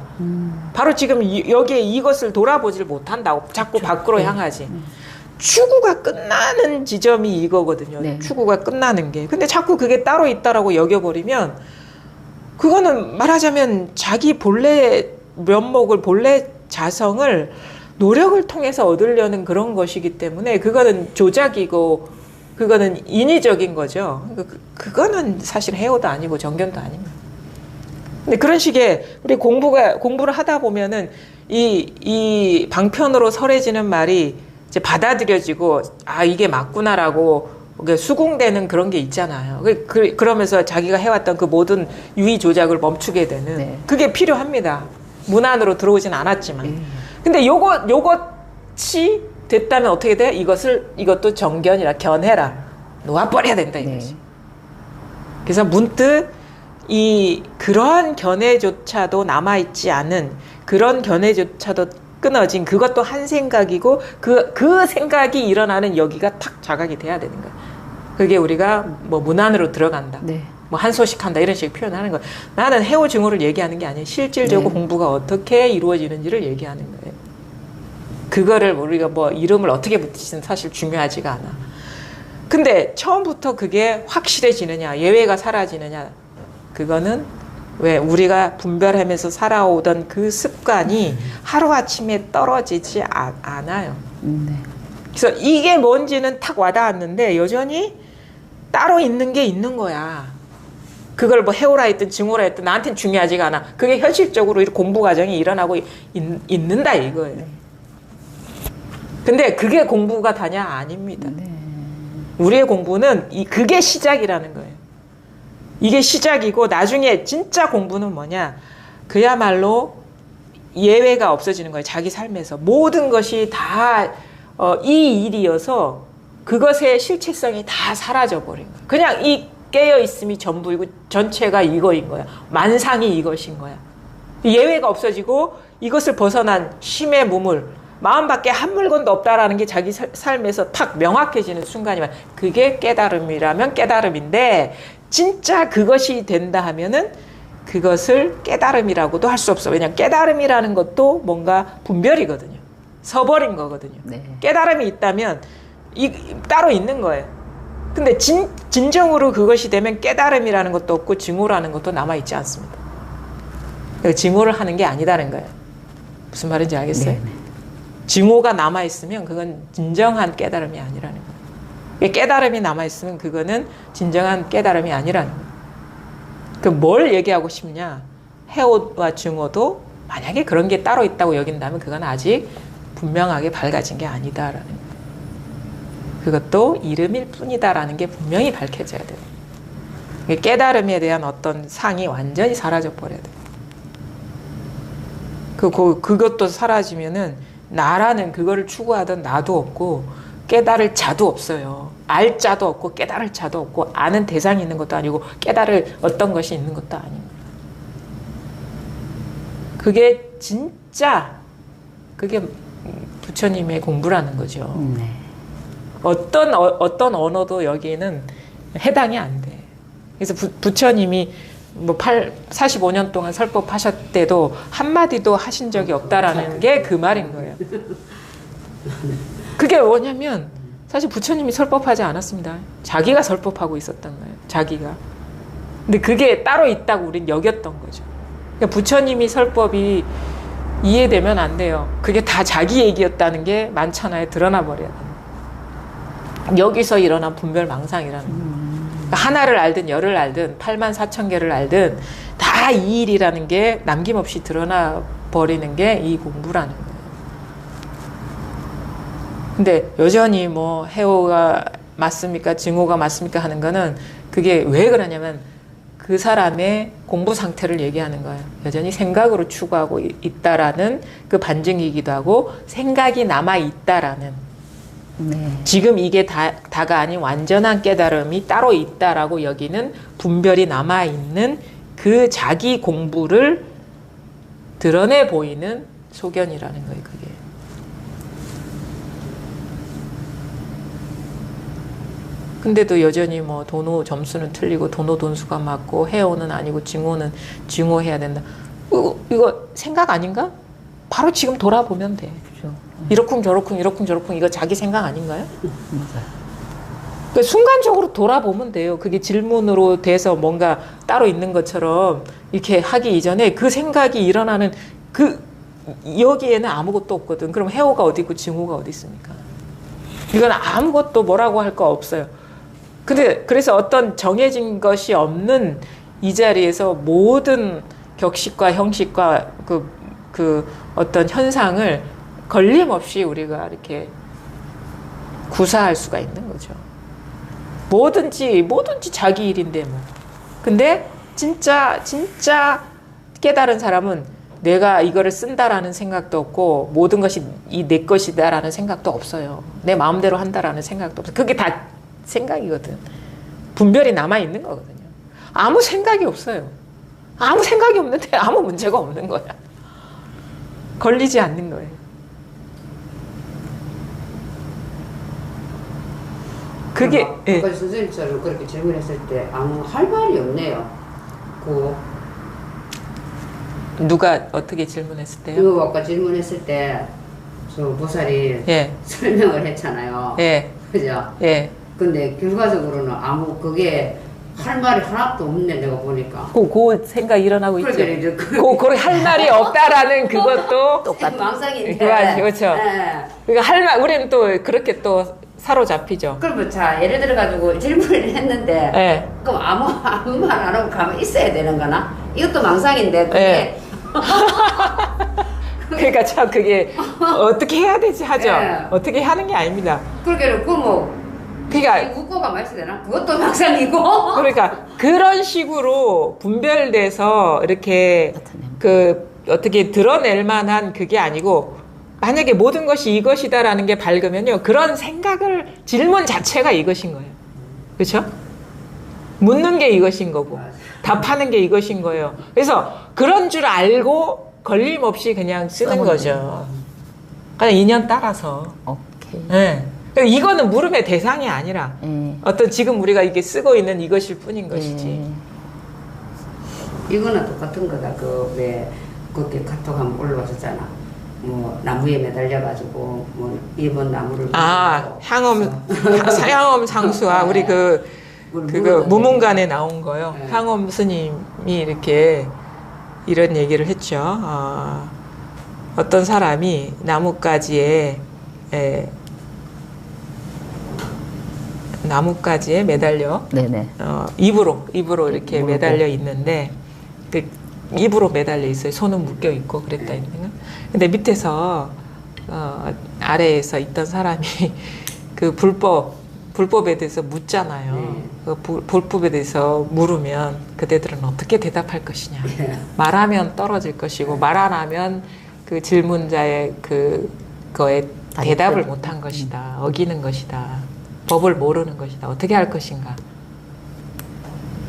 Speaker 1: 바로 지금 여기에 이것을 돌아보질 못한다고 자꾸
Speaker 2: 그렇죠.
Speaker 1: 밖으로
Speaker 2: 네.
Speaker 1: 향하지. 추구가 끝나는 지점이 이거거든요.
Speaker 2: 네.
Speaker 1: 추구가 끝나는 게. 근데 자꾸 그게 따로 있다라고 여겨버리면 그거는 말하자면 자기 본래 면목을, 본래 자성을 노력을 통해서 얻으려는 그런 것이기 때문에 그거는 조작이고 그거는 인위적인 거죠. 그거는 사실 해오도 아니고 정견도 아닙니다. 근데 그런 식의 우리 공부를 하다 보면은 이 방편으로 설해지는 말이 이제 받아들여지고 아 이게 맞구나라고 수긍되는 그런 게 있잖아요. 그러면서 자기가 해왔던 그 모든 유의 조작을 멈추게 되는
Speaker 2: 네.
Speaker 1: 그게 필요합니다. 문 안으로 들어오진 않았지만. 근데 요것이 됐다면 어떻게 돼? 이것도 정견이라 견해라 놓아버려야 된다 이거지.
Speaker 2: 네.
Speaker 1: 그래서 문득 그러한 견해조차도 남아있지 않은 그런 견해조차도 끊어진 그것도 한 생각이고 그 생각이 일어나는 여기가 탁 자각이 돼야 되는 거예요. 그게 우리가 뭐 문 안으로 들어간다.
Speaker 2: 네.
Speaker 1: 뭐 한소식한다 이런 식의 표현하는 거예요. 나는 해오 증오를 얘기하는 게 아니에요. 실질적으로
Speaker 2: 네.
Speaker 1: 공부가 어떻게 이루어지는지를 얘기하는 거예요. 그거를 우리가 뭐 이름을 어떻게 붙이든 사실 중요하지가 않아. 근데 처음부터 그게 확실해지느냐, 예외가 사라지느냐, 그거는 왜 우리가 분별하면서 살아오던 그 습관이 하루아침에 떨어지지 않아요.
Speaker 2: 네.
Speaker 1: 그래서 이게 뭔지는 탁 와닿았는데 여전히 따로 있는 게 있는 거야. 그걸 뭐 해오라 했든 증오라 했든 나한테는 중요하지가 않아. 그게 현실적으로 공부 과정이 일어나고 있는다 이거예요. 근데 그게 공부가 다냐? 아닙니다.
Speaker 2: 네.
Speaker 1: 우리의 공부는 그게 시작이라는 거예요. 이게 시작이고 나중에 진짜 공부는 뭐냐? 그야말로 예외가 없어지는 거예요. 자기 삶에서. 모든 것이 다 이 일이어서 그것의 실체성이 다 사라져버린 거예요. 그냥 이 깨어있음이 전부이고 전체가 이거인 거야. 만상이 이것인 거야. 예외가 없어지고 이것을 벗어난 쉼의 무물, 마음밖에 한 물건도 없다라는 게 자기 삶에서 탁 명확해지는 순간이면 그게 깨달음이라면 깨달음인데 진짜 그것이 된다 하면은 그것을 깨달음이라고도 할 수 없어. 왜냐하면 깨달음이라는 것도 뭔가 분별이거든요. 서버린 거거든요.
Speaker 2: 네.
Speaker 1: 깨달음이 있다면 따로 있는 거예요. 근데 진정으로 그것이 되면 깨달음이라는 것도 없고 증오라는 것도 남아있지 않습니다. 증오를 하는 게 아니다는 거예요. 무슨 말인지 알겠어요?
Speaker 2: 네.
Speaker 1: 증오가 남아있으면 그건 진정한 깨달음이 아니라는 거예요. 깨달음이 남아있으면 그거는 진정한 깨달음이 아니라는 거예요. 뭘 얘기하고 싶냐? 해오와 증오도 만약에 그런 게 따로 있다고 여긴다면 그건 아직 분명하게 밝아진 게 아니다라는 거예요. 그것도 이름일 뿐이다라는 게 분명히 밝혀져야 돼요. 깨달음에 대한 어떤 상이 완전히 사라져 버려야 돼요. 그것도 사라지면은 나라는 그거를 추구하던 나도 없고 깨달을 자도 없어요. 알 자도 없고 깨달을 자도 없고 아는 대상이 있는 것도 아니고 깨달을 어떤 것이 있는 것도 아닙니다. 그게 진짜 그게 부처님의 공부라는 거죠.
Speaker 2: 네.
Speaker 1: 어떤 언어도 여기에는 해당이 안 돼. 그래서 부처님이 뭐 45년 동안 설법하셨을 때도 한마디도 하신 적이 없다라는 게 그 말인 거예요. 그게 뭐냐면 사실 부처님이 설법하지 않았습니다. 자기가 설법하고 있었던 거예요. 자기가. 근데 그게 따로 있다고 우린 여겼던 거죠. 그러니까 부처님이 설법이 이해되면 안 돼요. 그게 다 자기 얘기였다는 게 만천하에 드러나 버려야 돼요. 여기서 일어난 분별망상이라는 거예요. 그러니까 하나를 알든 열을 알든 84,000개를 알든 다 이 일이라는 게 남김없이 드러나 버리는 게 이 공부라는 거예요. 근데 여전히 뭐 해오가 맞습니까? 증오가 맞습니까? 하는 거는 그게 왜 그러냐면 그 사람의 공부 상태를 얘기하는 거예요. 여전히 생각으로 추구하고 있다라는 그 반증이기도 하고 생각이 남아있다라는
Speaker 2: 네.
Speaker 1: 지금 이게 다가 아닌 완전한 깨달음이 따로 있다라고 여기는 분별이 남아있는 그 자기 공부를 드러내 보이는 소견이라는 거예요. 그게. 근데도 여전히 뭐 도노 점수는 틀리고 도노 돈수가 맞고 해오는 아니고 증오는 증오해야 된다. 이거 생각 아닌가? 바로 지금 돌아보면 돼.
Speaker 2: 그렇죠.
Speaker 1: 이러쿵 저러쿵 이러쿵 저러쿵 이거 자기 생각 아닌가요?
Speaker 2: 맞아요.
Speaker 1: 그러니까 순간적으로 돌아보면 돼요. 그게 질문으로 돼서 뭔가 따로 있는 것처럼 이렇게 하기 이전에 그 생각이 일어나는 그 여기에는 아무것도 없거든. 그럼 해오가 어디 있고 징후가 어디 있습니까? 이건 아무것도 뭐라고 할 거 없어요. 근데 그래서 어떤 정해진 것이 없는 이 자리에서 모든 격식과 형식과 그 어떤 현상을 걸림없이 우리가 이렇게 구사할 수가 있는 거죠. 뭐든지 자기 일인데 뭐. 근데 진짜 깨달은 사람은 내가 이거를 쓴다라는 생각도 없고 모든 것이 내 것이다라는 생각도 없어요. 내 마음대로 한다라는 생각도 없어요. 그게 다 생각이거든. 분별이 남아 있는 거거든요. 아무 생각이 없어요. 아무 생각이 없는데 아무 문제가 없는 거야. 걸리지 않는 거예요. 그게
Speaker 3: 아까 선생님처럼 그렇게 질문했을 때 아무 할 말이 없네요.
Speaker 1: 누가 어떻게 질문했을 때요?
Speaker 3: 이거 아까 질문했을 때 저 보살이
Speaker 1: 예.
Speaker 3: 설명을 했잖아요.
Speaker 1: 예.
Speaker 3: 그죠?
Speaker 1: 예.
Speaker 3: 근데 결과적으로는 아무 그게 할 말이 하나도 없네 내가 보니까.
Speaker 1: 그 생각 일어나고 있죠.
Speaker 3: 그러니까 이제
Speaker 1: 그걸 할 말이 없다라는 그것도
Speaker 3: 똑같은 망상인데.
Speaker 1: 그렇죠.
Speaker 3: 예.
Speaker 1: 그러니까 할 말, 우리는 또 그렇게 또 사로잡히죠.
Speaker 3: 그러면 자 예를 들어 가지고 질문을 했는데
Speaker 1: 예.
Speaker 3: 그럼 아무 말 안 하고 가만히 있어야 되는 거나? 이것도 망상인데 그게
Speaker 1: 예. 그러니까 참 그게 어떻게 해야 되지 하죠.
Speaker 3: 예.
Speaker 1: 어떻게 하는 게 아닙니다.
Speaker 3: 그러게 그뭐
Speaker 1: 그러니까
Speaker 3: 웃고 가만히 있어야 되나? 그것도 망상이고.
Speaker 1: 그러니까 그런 식으로 분별돼서 이렇게 그 어떻게 드러낼 만한 그게 아니고 만약에 모든 것이 이것이다라는 게 밝으면요. 그런 생각을 질문 자체가 이것인 거예요. 그렇죠? 묻는 게 이것인 거고 답하는 게 이것인 거예요. 그래서 그런 줄 알고 걸림없이 그냥 쓰는 거죠. 그냥 인연 따라서.
Speaker 2: 오케이.
Speaker 1: 네. 이거는 물음의 대상이 아니라 어떤 지금 우리가 이게 쓰고 있는 이것일 뿐인 것이지.
Speaker 3: 이거는 똑같은 거다. 왜 그렇게 카톡 한번 올라왔었잖아. 뭐 나무에 매달려가지고 뭐 이번 나무를
Speaker 1: 향엄 상수와 우리 그거 무문관에 나온 거요.
Speaker 3: 네.
Speaker 1: 향엄 스님이 이렇게 이런 얘기를 했죠. 어떤 사람이 나뭇가지에 매달려
Speaker 2: 네네.
Speaker 1: 입으로 이렇게 매달려 있는데 그 입으로 매달려 있어요. 손은 묶여 있고 그랬다 했는가. 근데 밑에서 아래에서 있던 사람이 그 불법에 대해서 묻잖아요. 그 불법에 대해서 물으면 그대들은 어떻게 대답할 것이냐. 말하면 떨어질 것이고 말 안 하면 그 질문자의 그거에 대답을 못한 것이다. 어기는 것이다. 법을 모르는 것이다. 어떻게 할 것인가.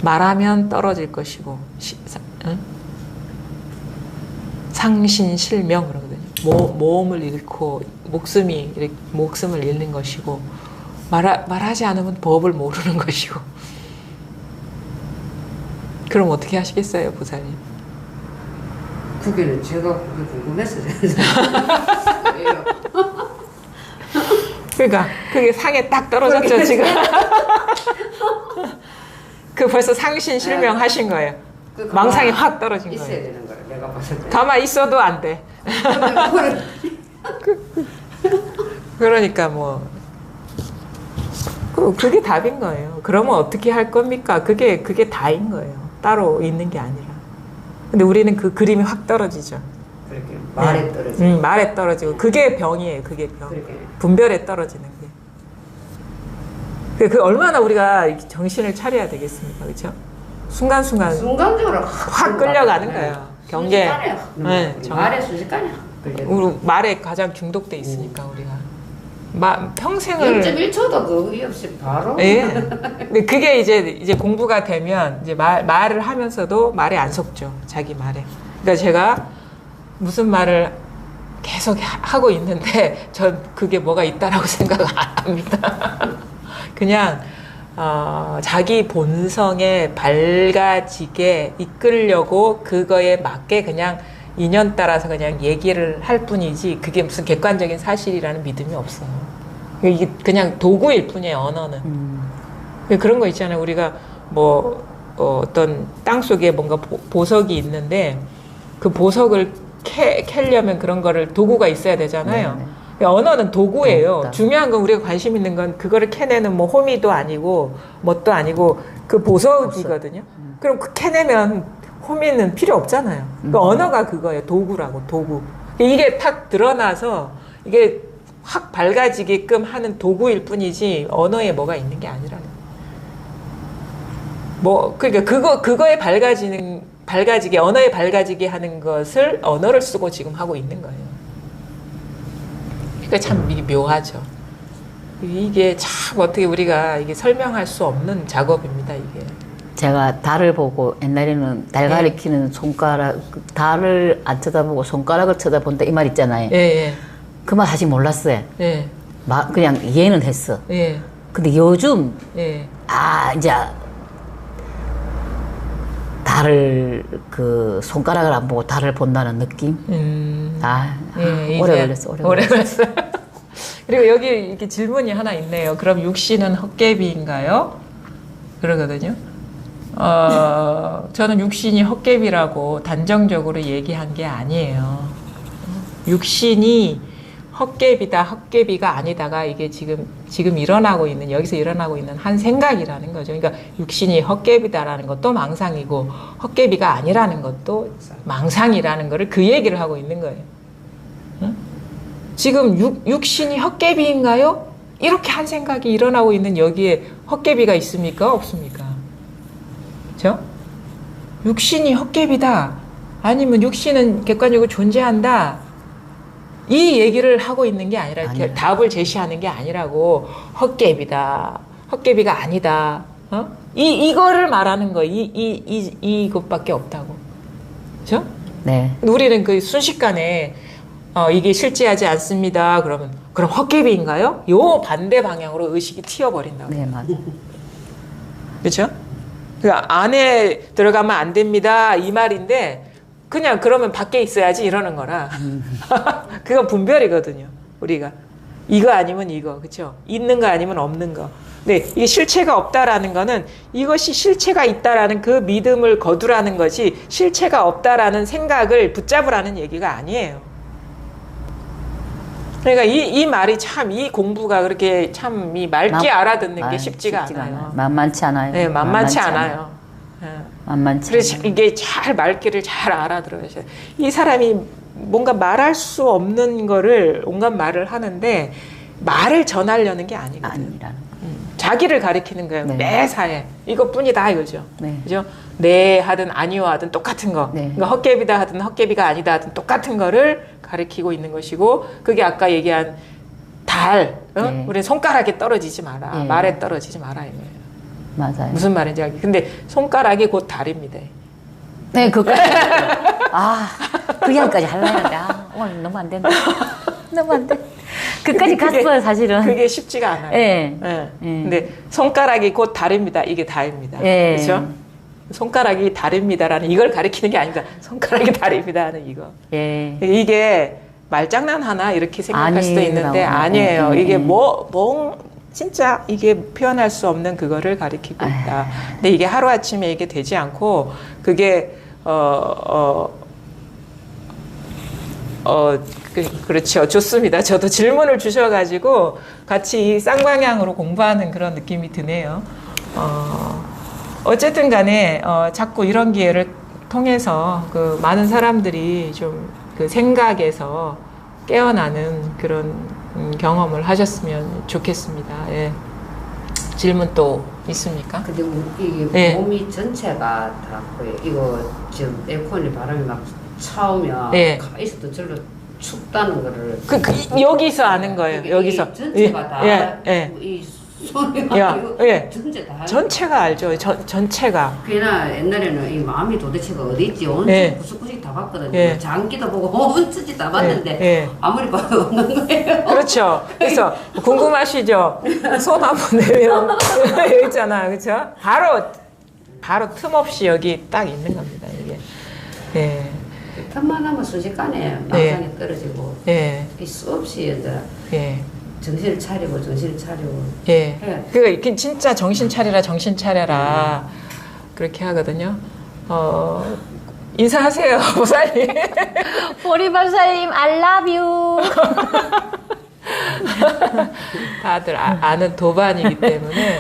Speaker 1: 말하면 떨어질 것이고 상신실명 그러거든요. 모험을 잃고 목숨을 잃는 것이고 말하지 않으면 법을 모르는 것이고. 그럼 어떻게 하시겠어요, 보살님?
Speaker 3: 그게는 제가 그게 궁금해서
Speaker 1: 그러니까 그게 상에 딱 떨어졌죠 지금. 그 벌써 상신실명 하신 거예요. 망상이 확 떨어진 거예요.
Speaker 3: 있어야 되는 거야 내가 봤을 때.
Speaker 1: 가만히 있어도 안 돼. 그러니까 뭐 그게 답인 거예요. 그러면 어떻게 할 겁니까? 그게 다인 거예요. 따로 있는 게 아니라. 근데 우리는 그 그림이 확 떨어지죠.
Speaker 3: 그렇게 말에
Speaker 1: 네.
Speaker 3: 떨어지고.
Speaker 1: 말에 떨어지고 그게 병이에요. 그게 병.
Speaker 3: 그렇게.
Speaker 1: 분별에 떨어지는 게. 그 얼마나 우리가 정신을 차려야 되겠습니까, 그렇죠?
Speaker 3: 순간적으로
Speaker 1: 확 끌려가는 거예요. 경계. 네,
Speaker 3: 말에 순식간에
Speaker 1: 우리 말에 가장 중독돼 있으니까 우리가 평생을
Speaker 3: 0.1초도 그 의미 없이 바로.
Speaker 1: 예. 근데 그게 이제 공부가 되면 이제 말을 하면서도 말에 안 속죠. 자기 말에. 그러니까 제가 무슨 말을 계속 하고 있는데 전 그게 뭐가 있다라고 생각 안 합니다. 그냥 자기 본성에 밝아지게 이끌려고 그거에 맞게 그냥 인연 따라서 그냥 얘기를 할 뿐이지 그게 무슨 객관적인 사실이라는 믿음이 없어요. 이게 그냥 도구일 뿐이에요, 언어는. 그런 거 있잖아요. 우리가 뭐 어떤 땅 속에 뭔가 보석이 있는데 그 보석을 캐려면 그런 거를 도구가 있어야 되잖아요. 언어는 도구예요. 중요한 건 우리가 관심 있는 건 그거를 캐내는 뭐 호미도 아니고 뭣도 아니고 그 보석이거든요. 그럼 그 캐내면 호미는 필요 없잖아요. 그 언어가 그거예요. 도구라고, 도구. 이게 탁 드러나서 이게 확 밝아지게끔 하는 도구일 뿐이지 언어에 뭐가 있는 게 아니라는 거예요. 뭐 그러니까 그거에 밝아지게 언어에 밝아지게 하는 것을 언어를 쓰고 지금 하고 있는 거예요. 그러니까 참 이게 묘하죠. 이게 참 어떻게 우리가 이게 설명할 수 없는 작업입니다. 이게.
Speaker 2: 제가 달을 보고 옛날에는 달 가리키는 손가락, 달을 안 쳐다보고 손가락을 쳐다본다 이 말 있잖아요.
Speaker 1: 예.
Speaker 2: 그 말 사실 몰랐어요.
Speaker 1: 예.
Speaker 2: 그냥 이해는 했어.
Speaker 1: 예.
Speaker 2: 근데 요즘
Speaker 1: 예.
Speaker 2: 이제 달을 그 손가락을 안 보고 달을 본다는 느낌.
Speaker 1: 예,
Speaker 2: 오래 걸렸어.
Speaker 1: 오래 걸렸어. 그리고 여기 이렇게 질문이 하나 있네요. 그럼 육신은 헛개비인가요? 그러거든요. 저는 육신이 헛개비라고 단정적으로 얘기한 게 아니에요. 육신이 헛개비다, 헛개비가 아니다가 이게 지금 일어나고 있는, 여기서 일어나고 있는 한 생각이라는 거죠. 그러니까 육신이 헛개비다라는 것도 망상이고, 헛개비가 아니라는 것도 망상이라는 거를 그 얘기를 하고 있는 거예요. 응? 지금 육신이 헛개비인가요? 이렇게 한 생각이 일어나고 있는 여기에 헛개비가 있습니까? 없습니까? 그죠? 육신이 헛개비다. 아니면 육신은 객관적으로 존재한다. 이 얘기를 하고 있는 게 아니라 이렇게 답을 제시하는 게 아니라고 헛개비다. 헛개비가 아니다. 이거를 말하는 거. 이것밖에 없다고. 그죠?
Speaker 2: 네.
Speaker 1: 우리는 그 순식간에 이게 실제하지 않습니다. 그럼 헛개비인가요? 요 반대 방향으로 의식이 튀어버린다고.
Speaker 2: 네, 맞아.
Speaker 1: 그렇죠? 그러니까 안에 들어가면 안 됩니다. 이 말인데 그냥 그러면 밖에 있어야지 이러는 거라. 그건 분별이거든요. 우리가 이거 아니면 이거, 그렇죠? 있는 거 아니면 없는 거. 네, 이게 실체가 없다라는 거는 이것이 실체가 있다라는 그 믿음을 거두라는 것이 실체가 없다라는 생각을 붙잡으라는 얘기가 아니에요. 그러니까 이 말이 참, 이 공부가 그렇게 참 이 맑게 알아듣는 게 쉽지가 않아요.
Speaker 2: 만만치 않아요.
Speaker 1: 네, 만만치 않아요.
Speaker 2: 만만치
Speaker 1: 그래서
Speaker 2: 않아요.
Speaker 1: 이게 잘 맑기를 잘 알아들어야죠. 이 사람이 뭔가 말할 수 없는 거를 온갖 말을 하는데 말을 전하려는 게 아니거든요.
Speaker 2: 아니라는 거.
Speaker 1: 자기를 가리키는 거예요.
Speaker 2: 네.
Speaker 1: 매사에. 이것뿐이다 이거죠.
Speaker 2: 네.
Speaker 1: 그죠? 네 하든 아니요 하든 똑같은 거.
Speaker 2: 네.
Speaker 1: 그러니까 헛개비다 하든 헛개비가 아니다 하든 똑같은 거를 가리키고 있는 것이고 그게 아까 얘기한 달.
Speaker 2: 네.
Speaker 1: 우리 손가락에 떨어지지 마라.
Speaker 2: 네.
Speaker 1: 말에 떨어지지 마라 이거예요.
Speaker 2: 맞아요.
Speaker 1: 무슨 말인지 알겠. 근데 손가락이 곧 달입니다.
Speaker 2: 네, 그거까지. 그 이야기까지 하려고 했는데, 오늘 너무 안 된다. 너무 안 돼. 그까지 갔어요, 사실은.
Speaker 1: 그게 쉽지가 않아요.
Speaker 2: 예.
Speaker 1: 예. 근데 손가락이 곧 달입니다. 이게 다입니다.
Speaker 2: 예.
Speaker 1: 그렇죠? 손가락이 달입니다라는 이걸 가리키는 게 아닙니다. 손가락이 달입니다는 이거.
Speaker 2: 예.
Speaker 1: 이게 말장난 하나 이렇게 생각할 수도 있는데
Speaker 2: 아니라고.
Speaker 1: 아니에요. 이게 진짜 이게 표현할 수 없는 그거를 가리키고 있다. 근데 이게 하루아침에 이게 되지 않고 그게 그렇죠. 좋습니다. 저도 질문을 주셔가지고 같이 이 쌍방향으로 공부하는 그런 느낌이 드네요. 어쨌든 간에 자꾸 이런 기회를 통해서 그 많은 사람들이 좀 그 생각에서 깨어나는 그런 경험을 하셨으면 좋겠습니다. 예. 질문 또 있습니까?
Speaker 3: 근데 이게
Speaker 1: 네.
Speaker 3: 몸이 전체가 다 거의 이거 지금 에어컨이 바람이 막 차오면
Speaker 1: 네.
Speaker 3: 가만히 있어도 절로 춥다는 거를
Speaker 1: 여기서 아는 거예요. 여기서.
Speaker 3: 전체가 다 이 소리가 이거 전체 다
Speaker 1: 전체가 알죠. 전체가.
Speaker 3: 그나 옛날에는 이 마음이 도대체가 어디 있지 온천 구석구석 다 봤거든요. 장기도 보고 온천지 다 봤는데 아무리 봐도 없는 거예요.
Speaker 1: 그렇죠. 그래서 궁금하시죠? 손 한번 내면 여기 있잖아요. 그렇죠? 바로 틈없이 여기 딱 있는 겁니다. 이게. 예.
Speaker 3: 틈만 하면 순식간에 망상에 떨어지고
Speaker 1: 예.
Speaker 3: 수없이 이제
Speaker 1: 예.
Speaker 3: 정신을 차리고
Speaker 1: 예.
Speaker 3: 예.
Speaker 1: 그 진짜 정신 차려라 그렇게 하거든요. 인사하세요, 보살님.
Speaker 2: 보리 박사님, I love you.
Speaker 1: 다들 아는 도반이기 때문에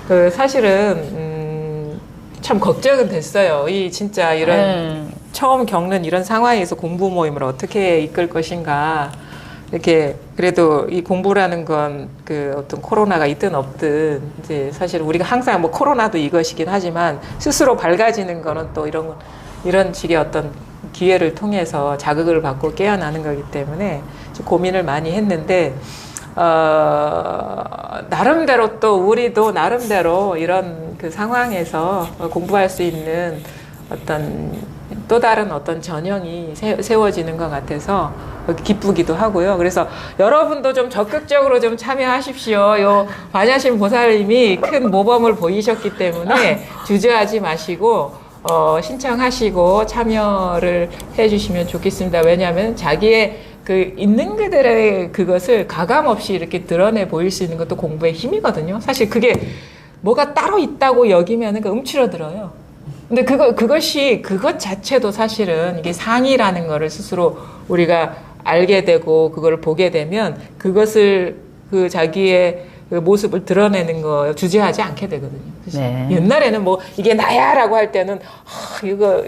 Speaker 1: 그 사실은 참 걱정은 됐어요. 이 진짜 이런 처음 겪는 이런 상황에서 공부 모임을 어떻게 이끌 것인가. 이렇게 그래도 이 공부라는 건 그 어떤 코로나가 있든 없든 이제 사실 우리가 항상 뭐 코로나도 이것이긴 하지만 스스로 밝아지는 거는 또 이런 식의 어떤 기회를 통해서 자극을 받고 깨어나는 거기 때문에 좀 고민을 많이 했는데 나름대로 또 우리도 나름대로 이런 그 상황에서 공부할 수 있는 어떤 또 다른 어떤 전형이 세워지는 것 같아서 기쁘기도 하고요. 그래서 여러분도 좀 적극적으로 좀 참여하십시오. 요 반야신 보살님이 큰 모범을 보이셨기 때문에 주저하지 마시고 신청하시고 참여를 해주시면 좋겠습니다. 왜냐하면 자기의 그 있는 그들의 그것을 가감 없이 이렇게 드러내 보일 수 있는 것도 공부의 힘이거든요. 사실 그게 뭐가 따로 있다고 여기면은 그 움츠러들어요. 근데 그것 자체도 사실은 이게 상이라는 거를 스스로 우리가 알게 되고 그걸 보게 되면 그것을 그 자기의 그 모습을 드러내는 거 주저하지 않게 되거든요.
Speaker 2: 네.
Speaker 1: 옛날에는 뭐 이게 나야라고 할 때는 이거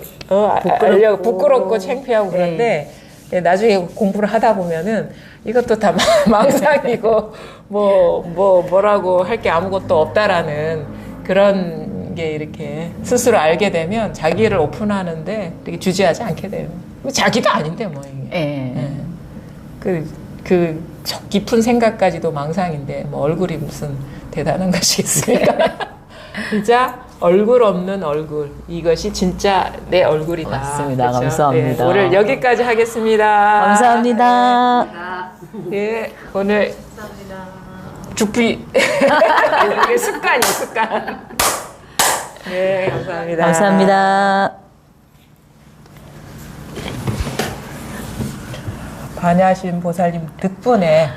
Speaker 1: 부끄럽고 창피하고 그런데 나중에 공부를 하다 보면은 이것도 다 망상이고 뭐라고 할 게 아무것도 없다라는 그런 게 이렇게 스스로 알게 되면 자기를 오픈하는데 이렇게 주저하지 않게 돼요. 자기도 아닌데 뭐 이게. 그 깊은 생각까지도 망상인데 뭐 얼굴이 무슨 대단한 것이겠습니까? 진짜 얼굴 없는 얼굴 이것이 진짜 내 얼굴이다.
Speaker 2: 맞습니다.
Speaker 1: 그렇죠?
Speaker 2: 감사합니다.
Speaker 1: 네, 오늘 여기까지 하겠습니다.
Speaker 2: 감사합니다.
Speaker 1: 네, 오늘 감사합니다. 죽비 이게 습관. 네, 감사합니다.
Speaker 2: 감사합니다.
Speaker 1: 반야신 보살님 덕분에